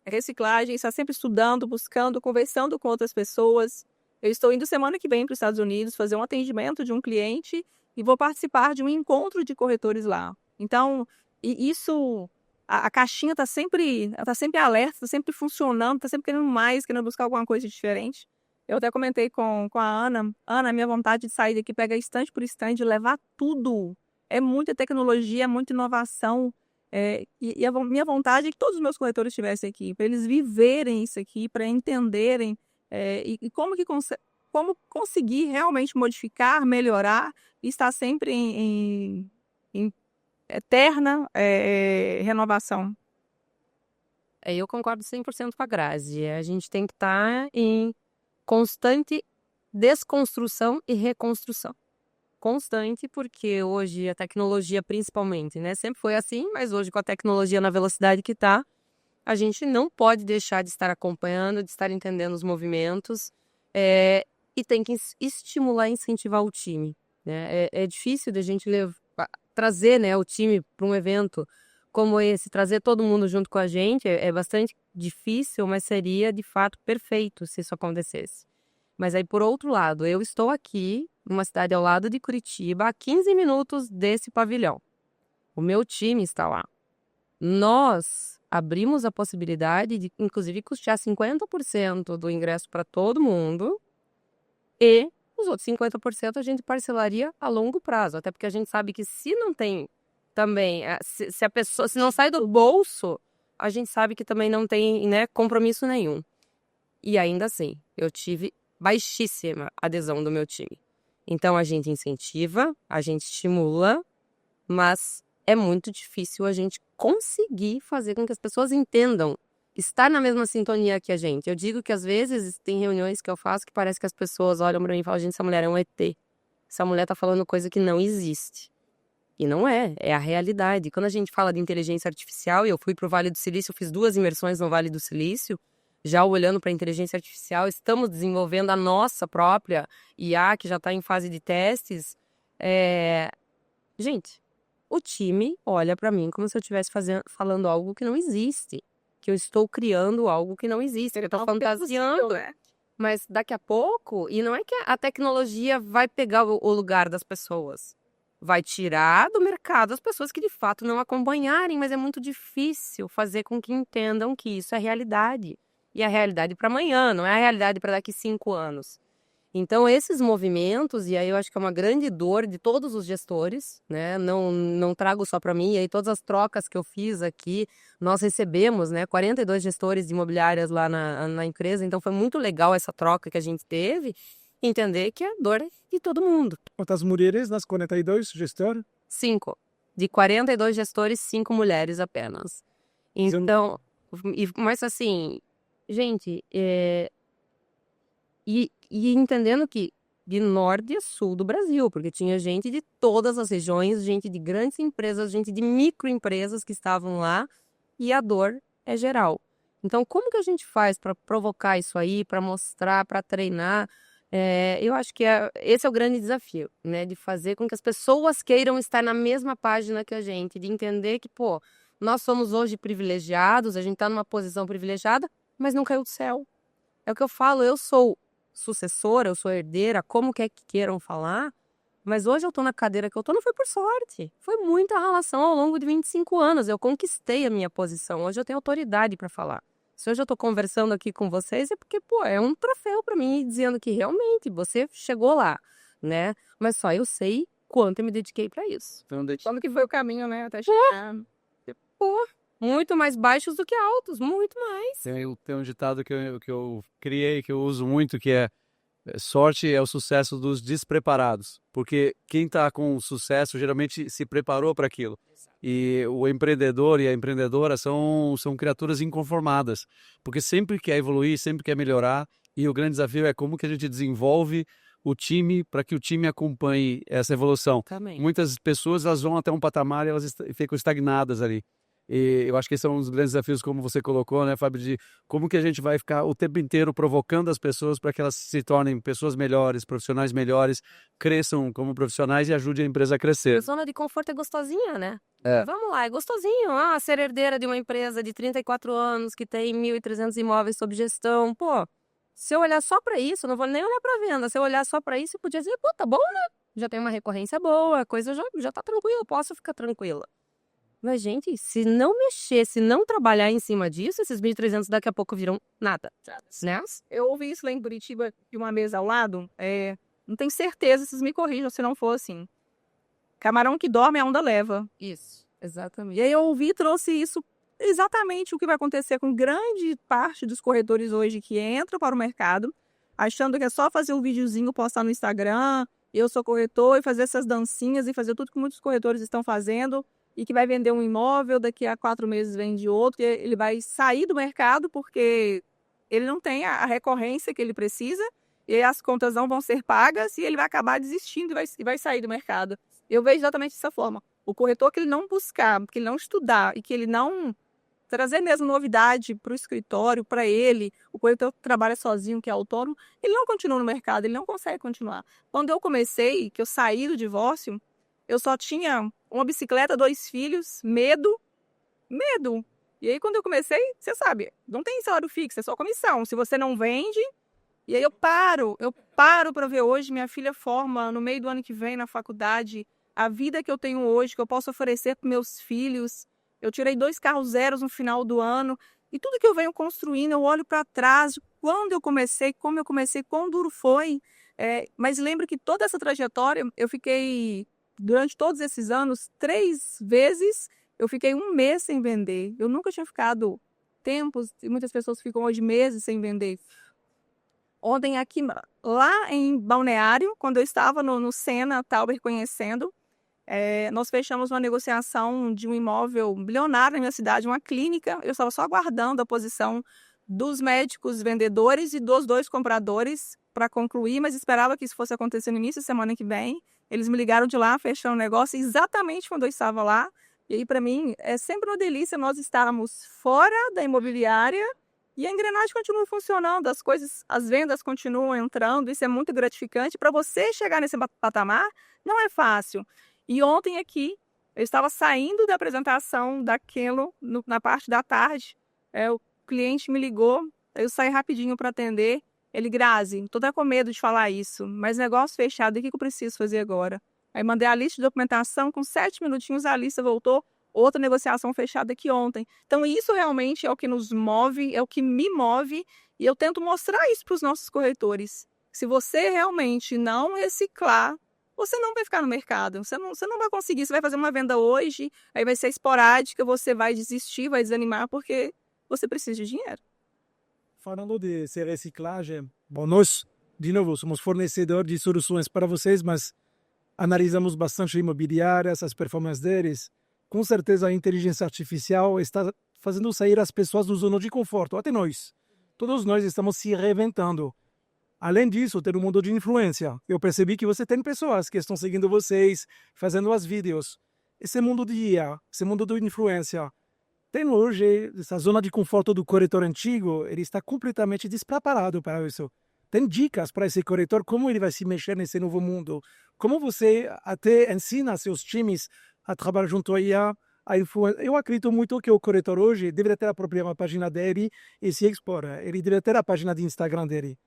É reciclagem, está sempre estudando, buscando, conversando com outras pessoas. Eu estou indo semana que vem para os Estados Unidos fazer um atendimento de um cliente e vou participar de um encontro de corretores lá. Então, isso, a caixinha está sempre alerta, está sempre funcionando, está sempre querendo mais, querendo buscar alguma coisa diferente. Eu até comentei com a Ana. Ana, a minha vontade de sair daqui, pegar estande por estande, levar tudo. É muita tecnologia, é muita inovação. E a minha vontade é que todos os meus corretores estivessem aqui, para eles viverem isso aqui, para entenderem e como conseguir realmente modificar, melhorar e estar sempre em eterna renovação. Eu concordo 100% com a Grazi. A gente tem que estar em constante desconstrução e reconstrução. constante, porque hoje a tecnologia principalmente, né? Sempre foi assim, mas hoje com a tecnologia na velocidade que está, a gente não pode deixar de estar acompanhando, de estar entendendo os movimentos, e tem que estimular e incentivar o time, né? É difícil de a gente trazer, né, o time para um evento como esse, trazer todo mundo junto com a gente, é bastante difícil, mas seria de fato perfeito se isso acontecesse. Mas aí, por outro lado, eu estou aqui, numa cidade ao lado de Curitiba, a 15 minutos desse pavilhão. O meu time está lá. Nós abrimos a possibilidade de, inclusive, custear 50% do ingresso para todo mundo e os outros 50% a gente parcelaria a longo prazo. Até porque a gente sabe que se não tem também, se a pessoa, se não sai do bolso, a gente sabe que também não tem, né, compromisso nenhum. E ainda assim, eu tive baixíssima adesão do meu time. Então a gente incentiva, a gente estimula, mas é muito difícil a gente conseguir fazer com que as pessoas entendam, estar na mesma sintonia que a gente. Eu digo que às vezes tem reuniões que eu faço que parece que as pessoas olham para mim e falam: gente, essa mulher é um ET. Essa mulher tá falando coisa que não existe. E não é a realidade. Quando a gente fala de inteligência artificial, e eu fui para o Vale do Silício, eu fiz 2 imersões no Vale do Silício, já olhando para a inteligência artificial, estamos desenvolvendo a nossa própria IA, que já está em fase de testes. Gente, o time olha para mim como se eu estivesse falando algo que não existe. Que eu estou criando algo que não existe. Eu estou fantasiando. Mas daqui a pouco, e não é que a tecnologia vai pegar o lugar das pessoas. Vai tirar do mercado as pessoas que de fato não acompanharem, mas é muito difícil fazer com que entendam que isso é realidade. E é a realidade para amanhã, não é a realidade para daqui 5 anos. Então, esses movimentos, e aí eu acho que é uma grande dor de todos os gestores, né? Não trago só para mim, e aí todas as trocas que eu fiz aqui, nós recebemos, né, 42 gestores de imobiliárias lá na empresa, então foi muito legal essa troca que a gente teve, entender que a dor é de todo mundo. Quantas mulheres nas 42 gestores? 5. De 42 gestores, 5 mulheres apenas. Então, mas assim, gente, E entendendo que de norte a sul do Brasil, porque tinha gente de todas as regiões, gente de grandes empresas, gente de microempresas que estavam lá, e a dor é geral. Então, como que a gente faz para provocar isso aí, para mostrar, para treinar? Eu acho que esse é o grande desafio, né? De fazer com que as pessoas queiram estar na mesma página que a gente, de entender que, pô, nós somos hoje privilegiados, a gente está numa posição privilegiada, mas não caiu do céu. É o que eu falo, eu sou sucessora, eu sou herdeira, como quer que queiram falar, mas hoje eu tô na cadeira que eu tô, não foi por sorte, foi muita relação ao longo de 25 anos, eu conquistei a minha posição, hoje eu tenho autoridade para falar. Se hoje eu tô conversando aqui com vocês é porque, pô, é um troféu para mim, dizendo que realmente você chegou lá, né? Mas só eu sei quanto eu me dediquei para isso. Como que foi o caminho, né, até chegar? Pô, muito mais baixos do que altos, muito mais. Tem um ditado que eu criei, que eu uso muito, que é: sorte é o sucesso dos despreparados. Porque quem está com sucesso geralmente se preparou para aquilo. E o empreendedor e a empreendedora são criaturas inconformadas. Porque sempre quer evoluir, sempre quer melhorar. E o grande desafio é como que a gente desenvolve o time para que o time acompanhe essa evolução. Também. Muitas pessoas elas vão até um patamar e elas ficam estagnadas ali. E eu acho que esse é um dos grandes desafios, como você colocou, né, Fábio, de como que a gente vai ficar o tempo inteiro provocando as pessoas para que elas se tornem pessoas melhores, profissionais melhores, cresçam como profissionais e ajudem a empresa a crescer. A zona de conforto é gostosinha, né? É. Vamos lá, é gostosinho. Ser herdeira de uma empresa de 34 anos que tem 1.300 imóveis sob gestão. Pô, se eu olhar só para isso, não vou nem olhar para venda. Se eu olhar só para isso, eu podia dizer, pô, tá bom, né? Já tem uma recorrência boa, a coisa já tá tranquila, posso ficar tranquila. Mas, gente, se não mexer, se não trabalhar em cima disso, esses 1.300 daqui a pouco viram nada, né? Eu ouvi isso lá em Curitiba, de uma mesa ao lado, não tenho certeza, vocês me corrijam se não for assim. Camarão que dorme, a onda leva. Isso, exatamente. E aí eu ouvi e trouxe isso, exatamente o que vai acontecer com grande parte dos corretores hoje que entram para o mercado, achando que é só fazer um videozinho, postar no Instagram, eu sou corretor, e fazer essas dancinhas e fazer tudo que muitos corretores estão fazendo, e que vai vender um imóvel, daqui a 4 meses vende outro, e ele vai sair do mercado porque ele não tem a recorrência que ele precisa, e aí as contas não vão ser pagas e ele vai acabar desistindo e vai sair do mercado. Eu vejo exatamente dessa forma. O corretor que ele não buscar, que ele não estudar e que ele não trazer mesmo novidade para o escritório, para ele, o corretor que trabalha sozinho, que é autônomo, ele não continua no mercado, ele não consegue continuar. Quando eu comecei, que eu saí do divórcio, eu só tinha uma bicicleta, 2 filhos, medo. E aí quando eu comecei, você sabe, não tem salário fixo, é só comissão. Se você não vende, e aí eu paro para ver hoje, minha filha forma no meio do ano que vem na faculdade, a vida que eu tenho hoje, que eu posso oferecer para meus filhos. Eu tirei 2 carros zeros no final do ano. E tudo que eu venho construindo, eu olho para trás, de quando eu comecei, como eu comecei, quão duro foi. Mas lembro que toda essa trajetória, eu fiquei, durante todos esses anos, 3 vezes, eu fiquei 1 mês sem vender. Eu nunca tinha ficado tempos, e muitas pessoas ficam hoje meses sem vender. Ontem aqui, lá em Balneário, quando eu estava no Sena Tauber conhecendo, nós fechamos uma negociação de um imóvel bilionário na minha cidade, uma clínica. Eu estava só aguardando a posição dos médicos vendedores e dos 2 compradores para concluir, mas esperava que isso fosse acontecer no início da semana que vem. Eles me ligaram de lá, fechando o negócio exatamente quando eu estava lá. E aí, para mim, é sempre uma delícia nós estarmos fora da imobiliária e a engrenagem continua funcionando, as vendas continuam entrando, isso é muito gratificante. Para você chegar nesse patamar, não é fácil. E ontem aqui, eu estava saindo da apresentação da Kenlo, na parte da tarde, o cliente me ligou, eu saí rapidinho para atender. Ele, Grazi, tô até com medo de falar isso, mas negócio fechado, o que eu preciso fazer agora? Aí mandei a lista de documentação, com 7 minutinhos a lista voltou, outra negociação fechada aqui ontem. Então isso realmente é o que nos move, é o que me move, e eu tento mostrar isso para os nossos corretores. Se você realmente não reciclar, você não vai ficar no mercado, você não vai conseguir, você vai fazer uma venda hoje, aí vai ser esporádica, você vai desistir, vai desanimar, porque você precisa de dinheiro. Falando de reciclagem, bom, nós, de novo, somos fornecedor de soluções para vocês, mas analisamos bastante imobiliárias, as performances deles. Com certeza a inteligência artificial está fazendo sair as pessoas do zona de conforto, até nós. Todos nós estamos se reinventando. Além disso, tem um mundo de influência. Eu percebi que você tem pessoas que estão seguindo vocês, fazendo as vídeos. Esse mundo de IA, esse mundo de influência, tem hoje, essa zona de conforto do corretor antigo, ele está completamente despreparado para isso. Tem dicas para esse corretor, como ele vai se mexer nesse novo mundo. Como você até ensina seus times a trabalhar junto à IA, a influência. Eu acredito muito que o corretor hoje deveria ter a própria página dele e se expor. Ele deveria ter a página de Instagram dele.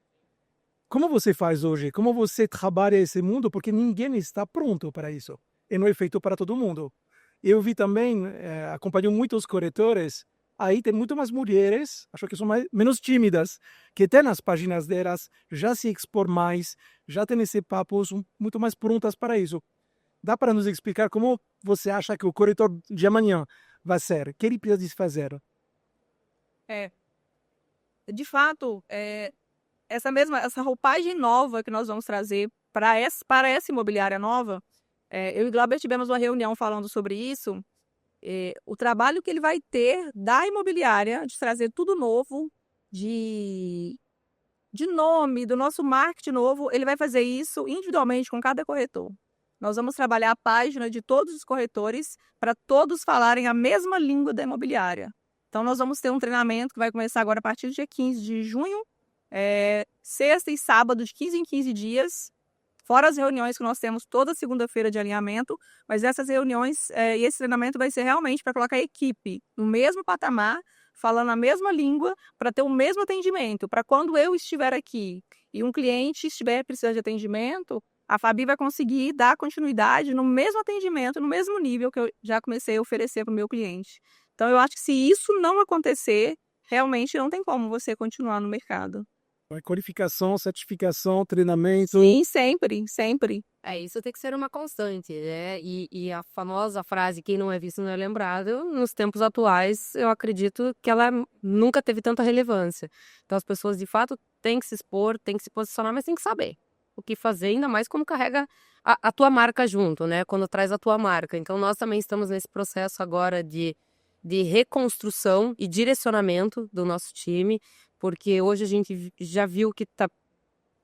Como você faz hoje? Como você trabalha esse mundo? Porque ninguém está pronto para isso. E não é feito para todo mundo. Eu vi também, acompanho muitos corretores, aí tem muito mais mulheres, acho que são menos tímidas, que têm as páginas delas, já se expor mais, já têm esse papo, são muito mais prontas para isso. Dá para nos explicar como você acha que o corretor de amanhã vai ser? O que ele precisa fazer? De fato, essa roupagem nova que nós vamos trazer para essa imobiliária nova, eu e o Glauber tivemos uma reunião falando sobre isso. O trabalho que ele vai ter da imobiliária, de trazer tudo novo, de nome, do nosso marketing novo, ele vai fazer isso individualmente com cada corretor. Nós vamos trabalhar a página de todos os corretores para todos falarem a mesma língua da imobiliária. Então, nós vamos ter um treinamento que vai começar agora a partir do dia 15 de junho, sexta e sábado, de 15 em 15 dias, fora as reuniões que nós temos toda segunda-feira de alinhamento, mas essas reuniões e esse treinamento vai ser realmente para colocar a equipe no mesmo patamar, falando a mesma língua, para ter o mesmo atendimento. Para quando eu estiver aqui e um cliente estiver precisando de atendimento, a Fabi vai conseguir dar continuidade no mesmo atendimento, no mesmo nível que eu já comecei a oferecer para o meu cliente. Então, eu acho que se isso não acontecer, realmente não tem como você continuar no mercado. Qualificação, certificação, treinamento. Sim, sempre, sempre. Isso tem que ser uma constante, né? E a famosa frase, quem não é visto não é lembrado, nos tempos atuais, eu acredito que ela nunca teve tanta relevância. Então, as pessoas, de fato, têm que se expor, têm que se posicionar, mas têm que saber o que fazer, ainda mais quando carrega a tua marca junto, né? Quando traz a tua marca. Então, nós também estamos nesse processo agora de reconstrução e direcionamento do nosso time, porque hoje a gente já viu que está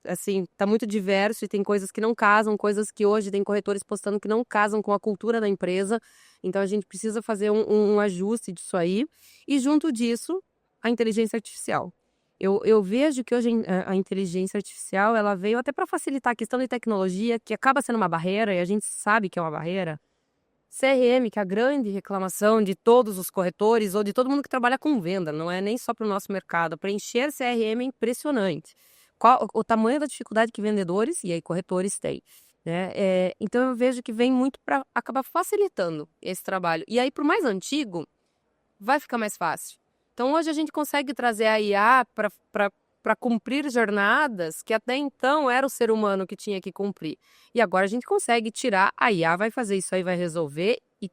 assim, tá muito diverso e tem coisas que não casam, coisas que hoje tem corretores postando que não casam com a cultura da empresa. Então, a gente precisa fazer um ajuste disso aí. E, junto disso, a inteligência artificial. Eu vejo que hoje a inteligência artificial, ela veio até para facilitar a questão de tecnologia, que acaba sendo uma barreira, e a gente sabe que é uma barreira. CRM, que é a grande reclamação de todos os corretores ou de todo mundo que trabalha com venda, não é nem só para o nosso mercado. Preencher CRM é impressionante. Qual o tamanho da dificuldade que vendedores e aí corretores têm, né? Então eu vejo que vem muito para acabar facilitando esse trabalho. E aí, para o mais antigo, vai ficar mais fácil. Então hoje a gente consegue trazer a IA para cumprir jornadas que até então era o ser humano que tinha que cumprir. E agora a gente consegue tirar, a IA vai fazer isso aí, vai resolver e,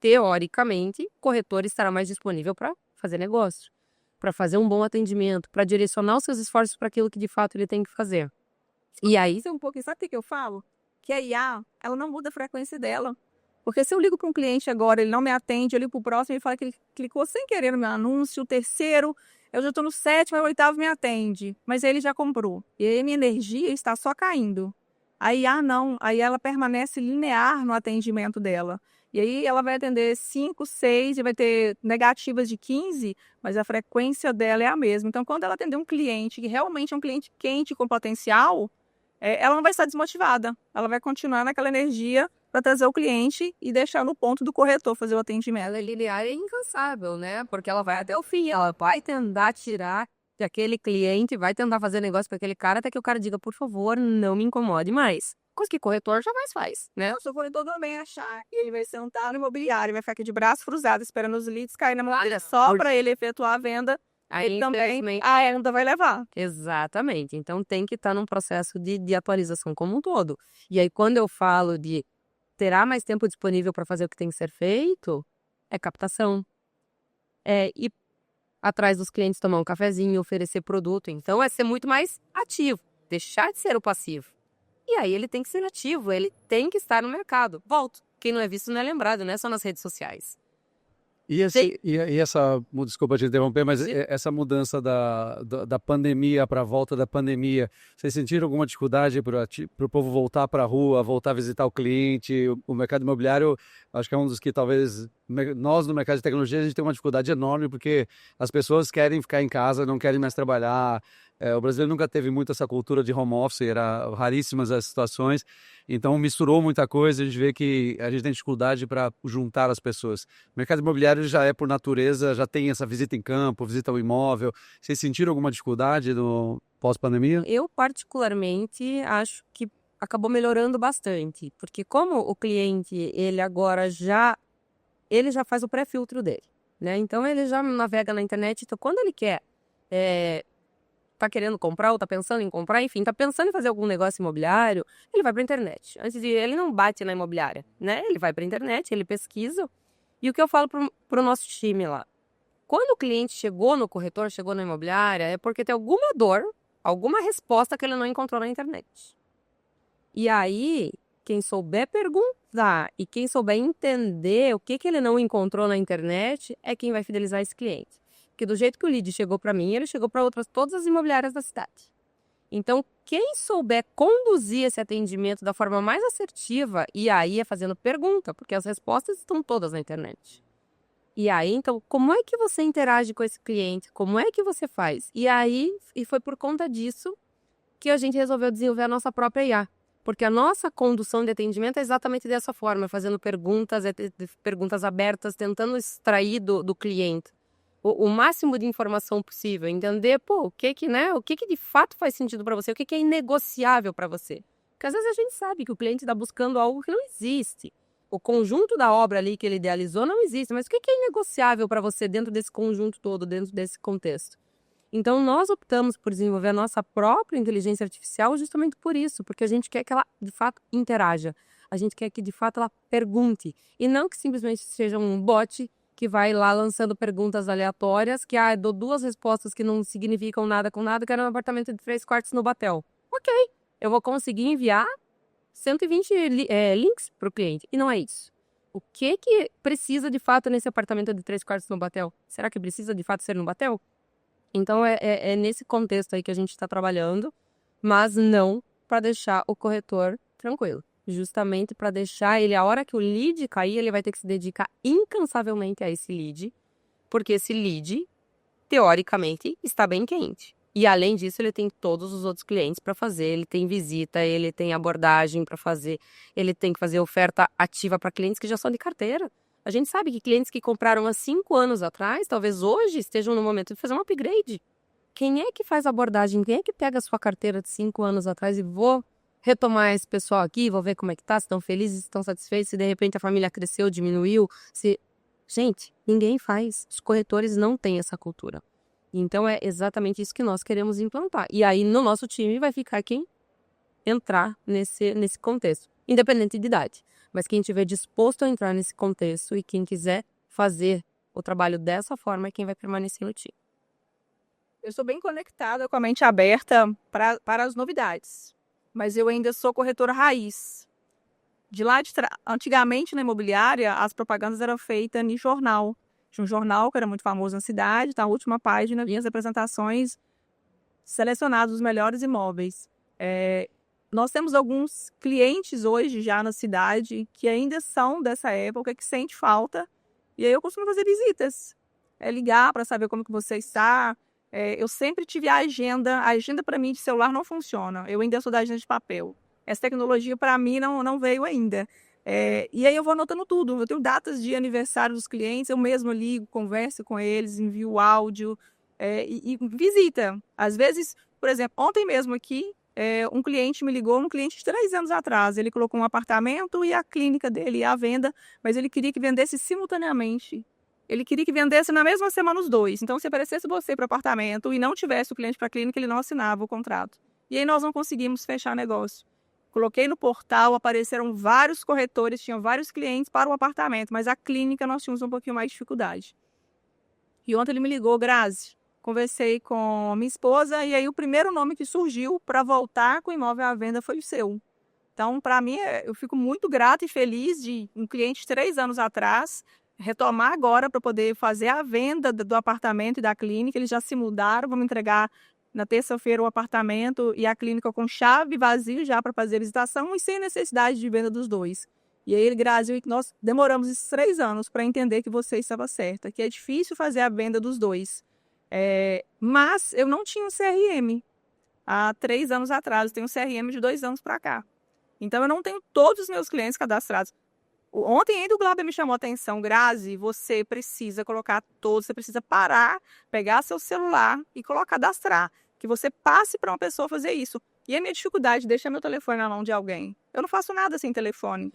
teoricamente, o corretor estará mais disponível para fazer negócio, para fazer um bom atendimento, para direcionar os seus esforços para aquilo que de fato ele tem que fazer. E aí, Isso é um pouco, sabe o que eu falo? Que a IA, ela não muda a frequência dela. Porque se eu ligo para um cliente agora, ele não me atende, eu ligo para o próximo, ele fala que ele clicou sem querer no meu anúncio, o terceiro, eu já estou no 7º, o 8º me atende, mas ele já comprou. E aí minha energia está só caindo. A IA não, aí ela permanece linear no atendimento dela. E aí ela vai atender 5, 6 e vai ter negativas de 15, mas a frequência dela é a mesma. Então, quando ela atender um cliente que realmente é um cliente quente com potencial, ela não vai estar desmotivada. Ela vai continuar naquela energia para trazer o cliente e deixar no ponto do corretor fazer o atendimento. ela é linear e incansável, né? Porque ela vai até o fim, ela vai tentar tirar daquele cliente, vai tentar fazer negócio com aquele cara até que o cara diga, por favor, não me incomode mais. Coisa que corretor jamais faz, né? O seu corretor também achar que ele vai sentar no imobiliário, vai ficar aqui de braço cruzado esperando os leads caírem na mão dele só para ele efetuar a venda. Aí, Ele também infelizmente, a ainda vai levar. exatamente. Então tem que estar num processo de atualização como um todo. E aí, quando eu falo de terá mais tempo disponível para fazer o que tem que ser feito, é captação. É ir atrás dos clientes, tomar um cafezinho, oferecer produto. Então é ser muito mais ativo, deixar de ser o passivo. E aí ele tem que ser ativo, ele tem que estar no mercado. Volto. Quem não é visto não é lembrado, não é só nas redes sociais. E essa, desculpa te interromper, mas Sim. essa mudança da pandemia para a volta da pandemia, vocês sentiram alguma dificuldade para o povo voltar para a rua, voltar a visitar o cliente? O mercado imobiliário, acho que é um dos que talvez nós no mercado de tecnologia a gente tem uma dificuldade enorme porque as pessoas querem ficar em casa, não querem mais trabalhar. O brasileiro nunca teve muito essa cultura de home office, era raríssimas as situações, então misturou muita coisa, a gente vê que a gente tem dificuldade para juntar as pessoas. O mercado imobiliário já é, por natureza, já tem essa visita em campo, visita ao imóvel. Vocês sentiram alguma dificuldade no pós-pandemia? Eu, particularmente, acho que acabou melhorando bastante, porque como o cliente, ele agora ele já faz o pré-filtro dele, né? Então, ele já navega na internet, então quando ele quer... tá querendo comprar ou tá pensando em comprar, enfim, tá pensando em fazer algum negócio imobiliário, ele vai pra internet. Ele não bate na imobiliária, né? Ele vai pra internet, ele pesquisa. E o que eu falo pro nosso time lá? Quando o cliente chegou no corretor, chegou na imobiliária, é porque tem alguma dor, alguma resposta que ele não encontrou na internet. E aí, quem souber perguntar e quem souber entender o que ele não encontrou na internet é quem vai fidelizar esse cliente. Porque do jeito que o lead chegou para mim, ele chegou para todas as imobiliárias da cidade. Então, quem souber conduzir esse atendimento da forma mais assertiva, e aí é fazendo pergunta, porque as respostas estão todas na internet. E aí, então, como é que você interage com esse cliente? Como é que você faz? E foi por conta disso que a gente resolveu desenvolver a nossa própria IA. Porque a nossa condução de atendimento é exatamente dessa forma, fazendo perguntas abertas, tentando extrair do cliente o máximo de informação possível, entender, o que de fato faz sentido para você, o que é inegociável para você. Porque às vezes a gente sabe que o cliente está buscando algo que não existe. O conjunto da obra ali que ele idealizou não existe, mas o que é inegociável para você dentro desse conjunto todo, dentro desse contexto? Então, nós optamos por desenvolver a nossa própria inteligência artificial justamente por isso, porque a gente quer que ela, de fato, interaja. A gente quer que, de fato, ela pergunte. E não que simplesmente seja um bot que vai lá lançando perguntas aleatórias, que dou 2 respostas que não significam nada com nada, que era um apartamento de 3 quartos no Batel. Ok, eu vou conseguir enviar 120 links para o cliente. E não é isso. O que precisa de fato nesse apartamento de 3 quartos no Batel? Será que precisa de fato ser no Batel? Então é nesse contexto aí que a gente está trabalhando. mas não para deixar o corretor tranquilo. Justamente para deixar ele, a hora que o lead cair, ele vai ter que se dedicar incansavelmente a esse lead, porque esse lead, teoricamente, está bem quente. E além disso, ele tem todos os outros clientes para fazer, ele tem visita, ele tem abordagem para fazer, ele tem que fazer oferta ativa para clientes que já são de carteira. A gente sabe que clientes que compraram há 5 anos atrás, talvez hoje estejam no momento de fazer um upgrade. Quem é que faz abordagem? Quem é que pega a sua carteira de 5 anos atrás e vou retomar esse pessoal aqui, vou ver como é que tá, se estão felizes, se estão satisfeitos, se de repente a família cresceu, diminuiu, se... Gente, ninguém faz. Os corretores não têm essa cultura. Então é exatamente isso que nós queremos implantar. E aí no nosso time vai ficar quem entrar nesse contexto, independente de idade. Mas quem estiver disposto a entrar nesse contexto e quem quiser fazer o trabalho dessa forma é quem vai permanecer no time. Eu sou bem conectada com a mente aberta para as novidades, mas eu ainda sou corretora raiz. De lá de antigamente na imobiliária, as propagandas eram feitas em jornal. Tinha um jornal que era muito famoso na cidade, tá? A última página vinha as apresentações selecionadas dos melhores imóveis. Nós temos alguns clientes hoje já na cidade que ainda são dessa época, que sente falta, e aí eu costumo fazer visitas. Ligar para saber como que você está. Eu sempre tive a agenda para mim de celular não funciona, eu ainda sou da agenda de papel. Essa tecnologia para mim não veio ainda. E aí eu vou anotando tudo, eu tenho datas de aniversário dos clientes, eu mesmo ligo, converso com eles, envio áudio e visita. Às vezes, por exemplo, ontem mesmo aqui, um cliente me ligou, um cliente de 3 anos atrás, ele colocou um apartamento e a clínica dele ia à venda, mas ele queria que vendesse simultaneamente. Ele queria que vendesse na mesma semana os dois. Então, se aparecesse você para o apartamento e não tivesse o cliente para a clínica, ele não assinava o contrato. E aí nós não conseguimos fechar negócio. Coloquei no portal, apareceram vários corretores, tinham vários clientes para o apartamento, mas a clínica nós tínhamos um pouquinho mais de dificuldade. E ontem ele me ligou, Grazi, conversei com minha esposa e aí o primeiro nome que surgiu para voltar com o imóvel à venda foi o seu. Então, para mim, eu fico muito grata e feliz de um cliente de 3 anos atrás retomar agora para poder fazer a venda do apartamento e da clínica. Eles já se mudaram, vamos entregar na terça-feira o apartamento e a clínica com chave vazio já para fazer a visitação e sem necessidade de venda dos dois. E aí, Grazi, nós demoramos esses 3 anos para entender que você estava certa, que é difícil fazer a venda dos dois. Mas eu não tinha um CRM há 3 anos atrás, eu tenho um CRM de 2 anos para cá. Então, eu não tenho todos os meus clientes cadastrados. Ontem ainda o Glauber me chamou a atenção, Grazi, você precisa colocar todos, você precisa parar, pegar seu celular e cadastrar, que você passe para uma pessoa fazer isso. E a minha dificuldade, deixar meu telefone na mão de alguém. Eu não faço nada sem telefone.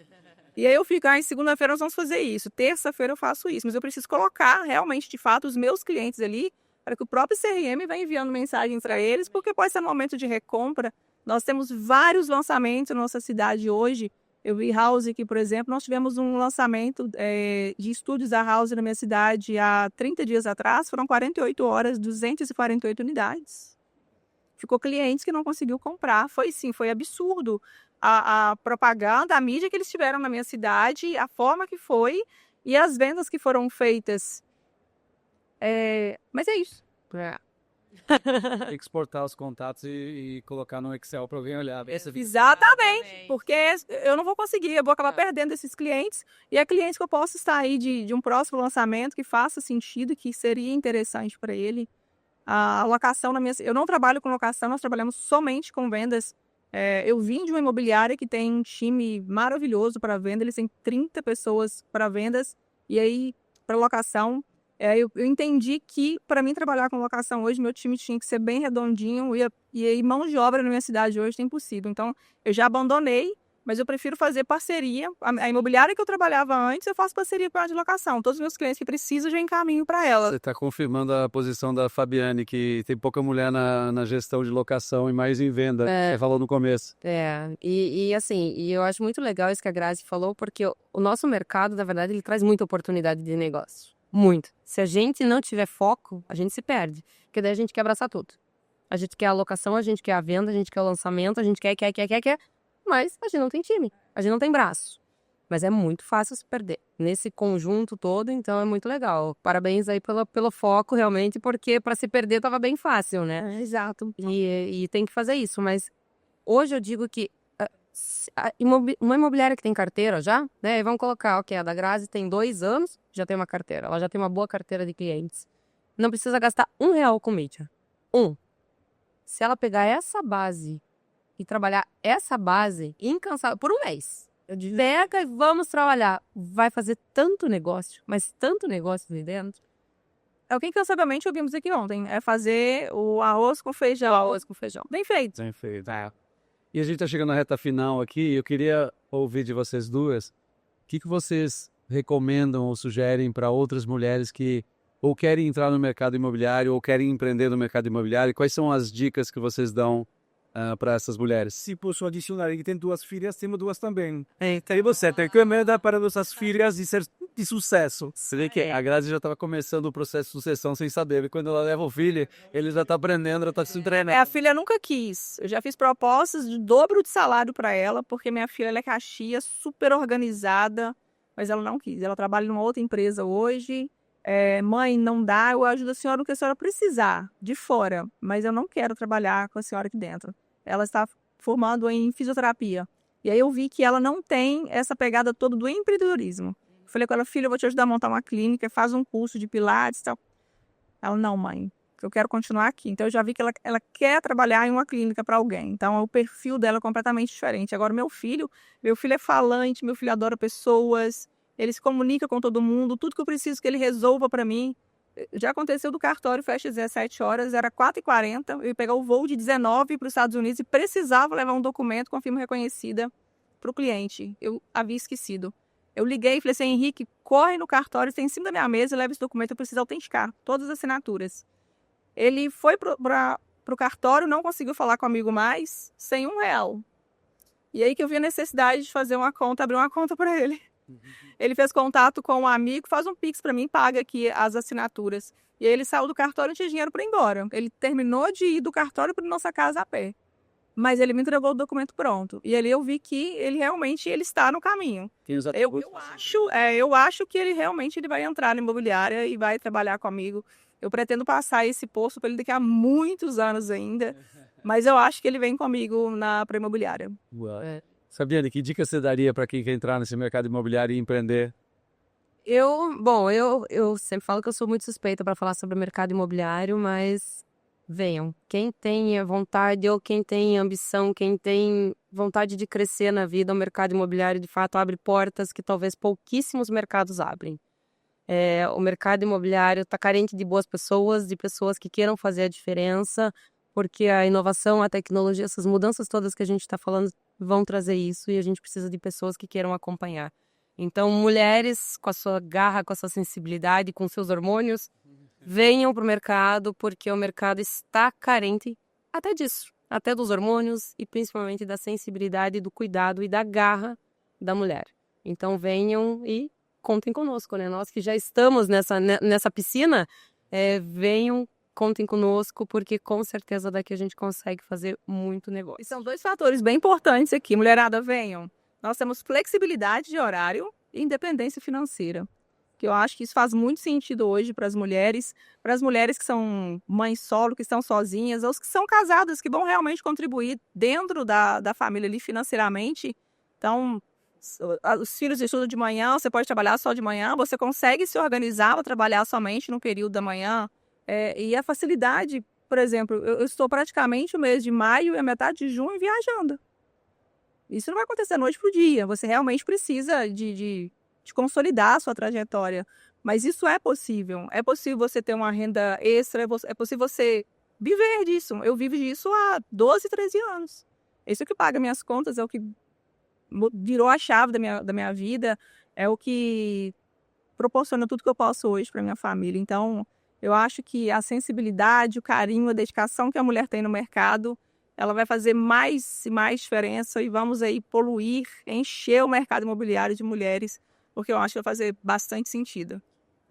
E aí eu fico, em segunda-feira nós vamos fazer isso, terça-feira eu faço isso, mas eu preciso colocar realmente, de fato, os meus clientes ali, para que o próprio CRM vá enviando mensagens para eles, porque pode ser no momento de recompra. Nós temos vários lançamentos na nossa cidade hoje. Eu vi House aqui, por exemplo, nós tivemos um lançamento de estúdios da House na minha cidade há 30 dias atrás, foram 48 horas, 248 unidades. Ficou clientes que não conseguiu comprar, foi absurdo a propaganda, a mídia que eles tiveram na minha cidade, a forma que foi e as vendas que foram feitas. Mas é isso. Tem que exportar os contatos e colocar no Excel para alguém olhar. Exatamente, porque eu não vou conseguir, eu vou acabar perdendo esses clientes, e é cliente que eu posso estar aí de um próximo lançamento que faça sentido, que seria interessante para ele. A locação eu não trabalho com locação, nós trabalhamos somente com vendas. Eu vim de uma imobiliária que tem um time maravilhoso para venda, eles têm 30 pessoas para vendas, e aí para locação. Eu entendi que, para mim, trabalhar com locação hoje, meu time tinha que ser bem redondinho e aí mão de obra na minha cidade hoje é impossível. Então, eu já abandonei, mas eu prefiro fazer parceria. A imobiliária que eu trabalhava antes, eu faço parceria com a de locação. Todos os meus clientes que precisam, eu já encaminho para ela. Você está confirmando a posição da Fabiane, que tem pouca mulher na gestão de locação e mais em venda, você falou no começo. E eu acho muito legal isso que a Grazi falou, porque o nosso mercado, na verdade, ele traz muita oportunidade de negócio. Muito. Se a gente não tiver foco, a gente se perde. Porque daí a gente quer abraçar tudo. A gente quer a locação, a gente quer a venda, a gente quer o lançamento, a gente quer, mas a gente não tem time. A gente não tem braço. Mas é muito fácil se perder. Nesse conjunto todo, então é muito legal. Parabéns aí pelo foco, realmente, porque para se perder estava bem fácil, né? Exato. E tem que fazer isso. Mas hoje eu digo que uma imobiliária que tem carteira já, né? Vamos colocar, ok, a da Grazi tem 2 anos, já tem uma carteira. Ela já tem uma boa carteira de clientes. Não precisa gastar R$1 com mídia. Se ela pegar essa base e trabalhar essa base incansável por 1 mês, pega e vamos trabalhar. Vai fazer tanto negócio, mas tanto negócio ali dentro. É o que incansavelmente ouvimos aqui ontem. É fazer o arroz com feijão. Bem feito. Bem feito. E a gente está chegando na reta final aqui. Eu queria ouvir de vocês duas. O que vocês recomendam ou sugerem para outras mulheres que ou querem entrar no mercado imobiliário ou querem empreender no mercado imobiliário? Quais são as dicas que vocês dão para essas mulheres? Se posso adicionar, ele tem 2 filhas, temos 2 também. E você tem que recomendar para nossas filhas de ser de sucesso. Você vê que a Grazi já estava começando o processo de sucessão sem saber. E quando ela leva o filho, ele já está aprendendo, já está se treinando. A filha nunca quis. Eu já fiz propostas de dobro de salário para ela, porque minha filha ela é caxias, super organizada, mas ela não quis. Ela trabalha numa outra empresa hoje. Mãe, não dá, eu ajudo a senhora no que a senhora precisar, de fora, mas eu não quero trabalhar com a senhora aqui dentro. Ela está formando em fisioterapia. E aí eu vi que ela não tem essa pegada toda do empreendedorismo. Eu falei com ela, filha, eu vou te ajudar a montar uma clínica, faz um curso de pilates e tal. Ela, não, mãe, eu quero continuar aqui. Então eu já vi que ela quer trabalhar em uma clínica para alguém. Então o perfil dela é completamente diferente. Agora meu filho é falante, meu filho adora pessoas. Ele se comunica com todo mundo, tudo que eu preciso que ele resolva para mim. Já aconteceu do cartório, fecha às 17 horas, era 4h40, eu ia pegar o voo de 19 para os Estados Unidos e precisava levar um documento com a firma reconhecida para o cliente. Eu havia esquecido. Eu liguei e falei assim, Henrique, corre no cartório, está em cima da minha mesa e leva esse documento, eu preciso autenticar todas as assinaturas. Ele foi para o cartório, não conseguiu falar comigo mais, sem R$1. E aí que eu vi a necessidade de fazer uma conta, abrir uma conta para ele. Ele fez contato com um amigo, faz um Pix para mim, paga aqui as assinaturas. E aí ele saiu do cartório e tinha dinheiro para ir embora. Ele terminou de ir do cartório para nossa casa a pé. Mas ele me entregou o documento pronto. E ali eu vi que ele realmente está no caminho. Eu acho que ele realmente vai entrar na imobiliária e vai trabalhar comigo. Eu pretendo passar esse posto para ele daqui a muitos anos ainda. Mas eu acho que ele vem comigo para a imobiliária. Sabiane, que dica você daria para quem quer entrar nesse mercado imobiliário e empreender? Eu sempre falo que eu sou muito suspeita para falar sobre o mercado imobiliário, mas venham. Quem tem vontade ou quem tem ambição, quem tem vontade de crescer na vida, o mercado imobiliário de fato abre portas que talvez pouquíssimos mercados abrem. O mercado imobiliário está carente de boas pessoas, de pessoas que queiram fazer a diferença, porque a inovação, a tecnologia, essas mudanças todas que a gente está falando vão trazer isso e a gente precisa de pessoas que queiram acompanhar. Então, mulheres com a sua garra, com a sua sensibilidade, com seus hormônios, venham para o mercado, porque o mercado está carente até disso, até dos hormônios e principalmente da sensibilidade, do cuidado e da garra da mulher. Então, venham e contem conosco, né? Nós que já estamos nessa piscina, venham, contem conosco, porque com certeza daqui a gente consegue fazer muito negócio. E são 2 fatores bem importantes aqui. Mulherada, venham. Nós temos flexibilidade de horário e independência financeira. Que eu acho que isso faz muito sentido hoje para as mulheres que são mães solo, que estão sozinhas, ou as que são casadas, que vão realmente contribuir dentro da família ali financeiramente. Então, os filhos estudam de manhã, você pode trabalhar só de manhã, você consegue se organizar para trabalhar somente no período da manhã. E a facilidade, por exemplo, eu estou praticamente o mês de maio e a metade de junho viajando. Isso não vai acontecer da noite para o dia. Você realmente precisa de consolidar a sua trajetória. Mas isso é possível. É possível você ter uma renda extra, é possível você viver disso. Eu vivo disso há 12, 13 anos. Isso é o que paga minhas contas, é o que virou a chave da minha vida, é o que proporciona tudo que eu posso hoje para minha família. Então, eu acho que a sensibilidade, o carinho, a dedicação que a mulher tem no mercado, ela vai fazer mais e mais diferença e vamos aí poluir, encher o mercado imobiliário de mulheres, porque eu acho que vai fazer bastante sentido.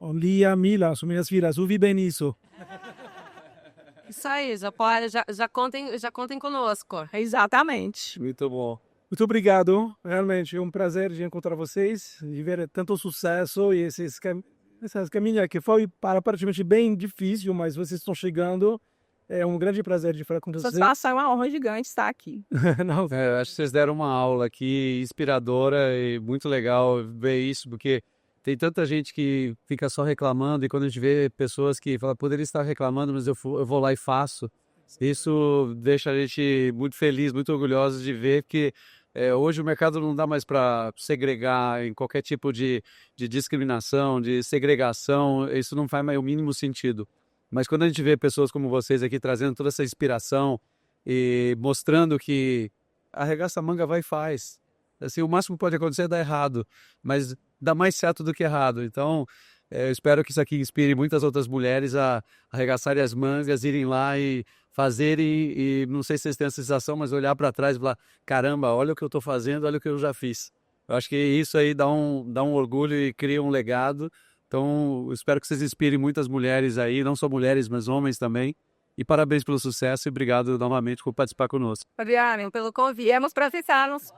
Lia, Mila, são minhas filhas, ouvi bem isso. Isso aí, já contem conosco. Exatamente. Muito bom. Muito obrigado, realmente é um prazer de encontrar vocês e ver tanto sucesso e essas caminhas que foi aparentemente bem difícil, mas vocês estão chegando. É um grande prazer de falar com vocês. Satisfação é uma honra gigante estar aqui. Não, Acho que vocês deram uma aula aqui inspiradora e muito legal ver isso, porque tem tanta gente que fica só reclamando e quando a gente vê pessoas que falam, poderia estar reclamando, mas eu vou lá e faço. Isso deixa a gente muito feliz, muito orgulhoso de ver que hoje o mercado não dá mais para segregar em qualquer tipo de discriminação, de segregação, isso não faz mais o mínimo sentido. Mas quando a gente vê pessoas como vocês aqui trazendo toda essa inspiração e mostrando que arregaça a manga, vai e faz. Assim, o máximo que pode acontecer é dar errado, mas dá mais certo do que errado. Então, eu espero que isso aqui inspire muitas outras mulheres a arregaçarem as mangas, irem lá e fazerem, e não sei se vocês têm essa sensação, mas olhar para trás e falar, caramba, olha o que eu estou fazendo, olha o que eu já fiz. Eu acho que isso aí dá um orgulho e cria um legado. Então, eu espero que vocês inspirem muitas mulheres aí, não só mulheres, mas homens também. E parabéns pelo sucesso e obrigado novamente por participar conosco. Fabiana, pelo convite. Viemos para ficarmos.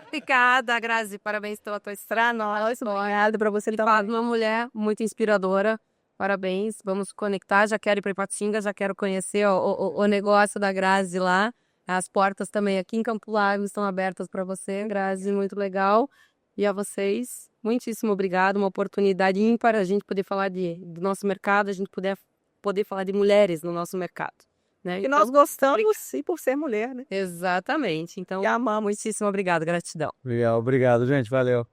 Obrigada, Grazi. Parabéns pela tua estrada. Obrigada para você também. Uma mulher muito inspiradora. Parabéns. Vamos conectar. Já quero ir para Ipatinga, já quero conhecer o negócio da Grazi lá. As portas também aqui em Campo Largo estão abertas para você, Grazi. Muito legal. E a vocês, muitíssimo obrigado. Uma oportunidade ímpar a gente poder falar do nosso mercado, a gente poder falar de mulheres no nosso mercado. Né? Que nós gostamos e por ser mulher, né? Exatamente. Então, E amamos. muitíssimo obrigado. Gratidão. Obrigado, gente. Valeu.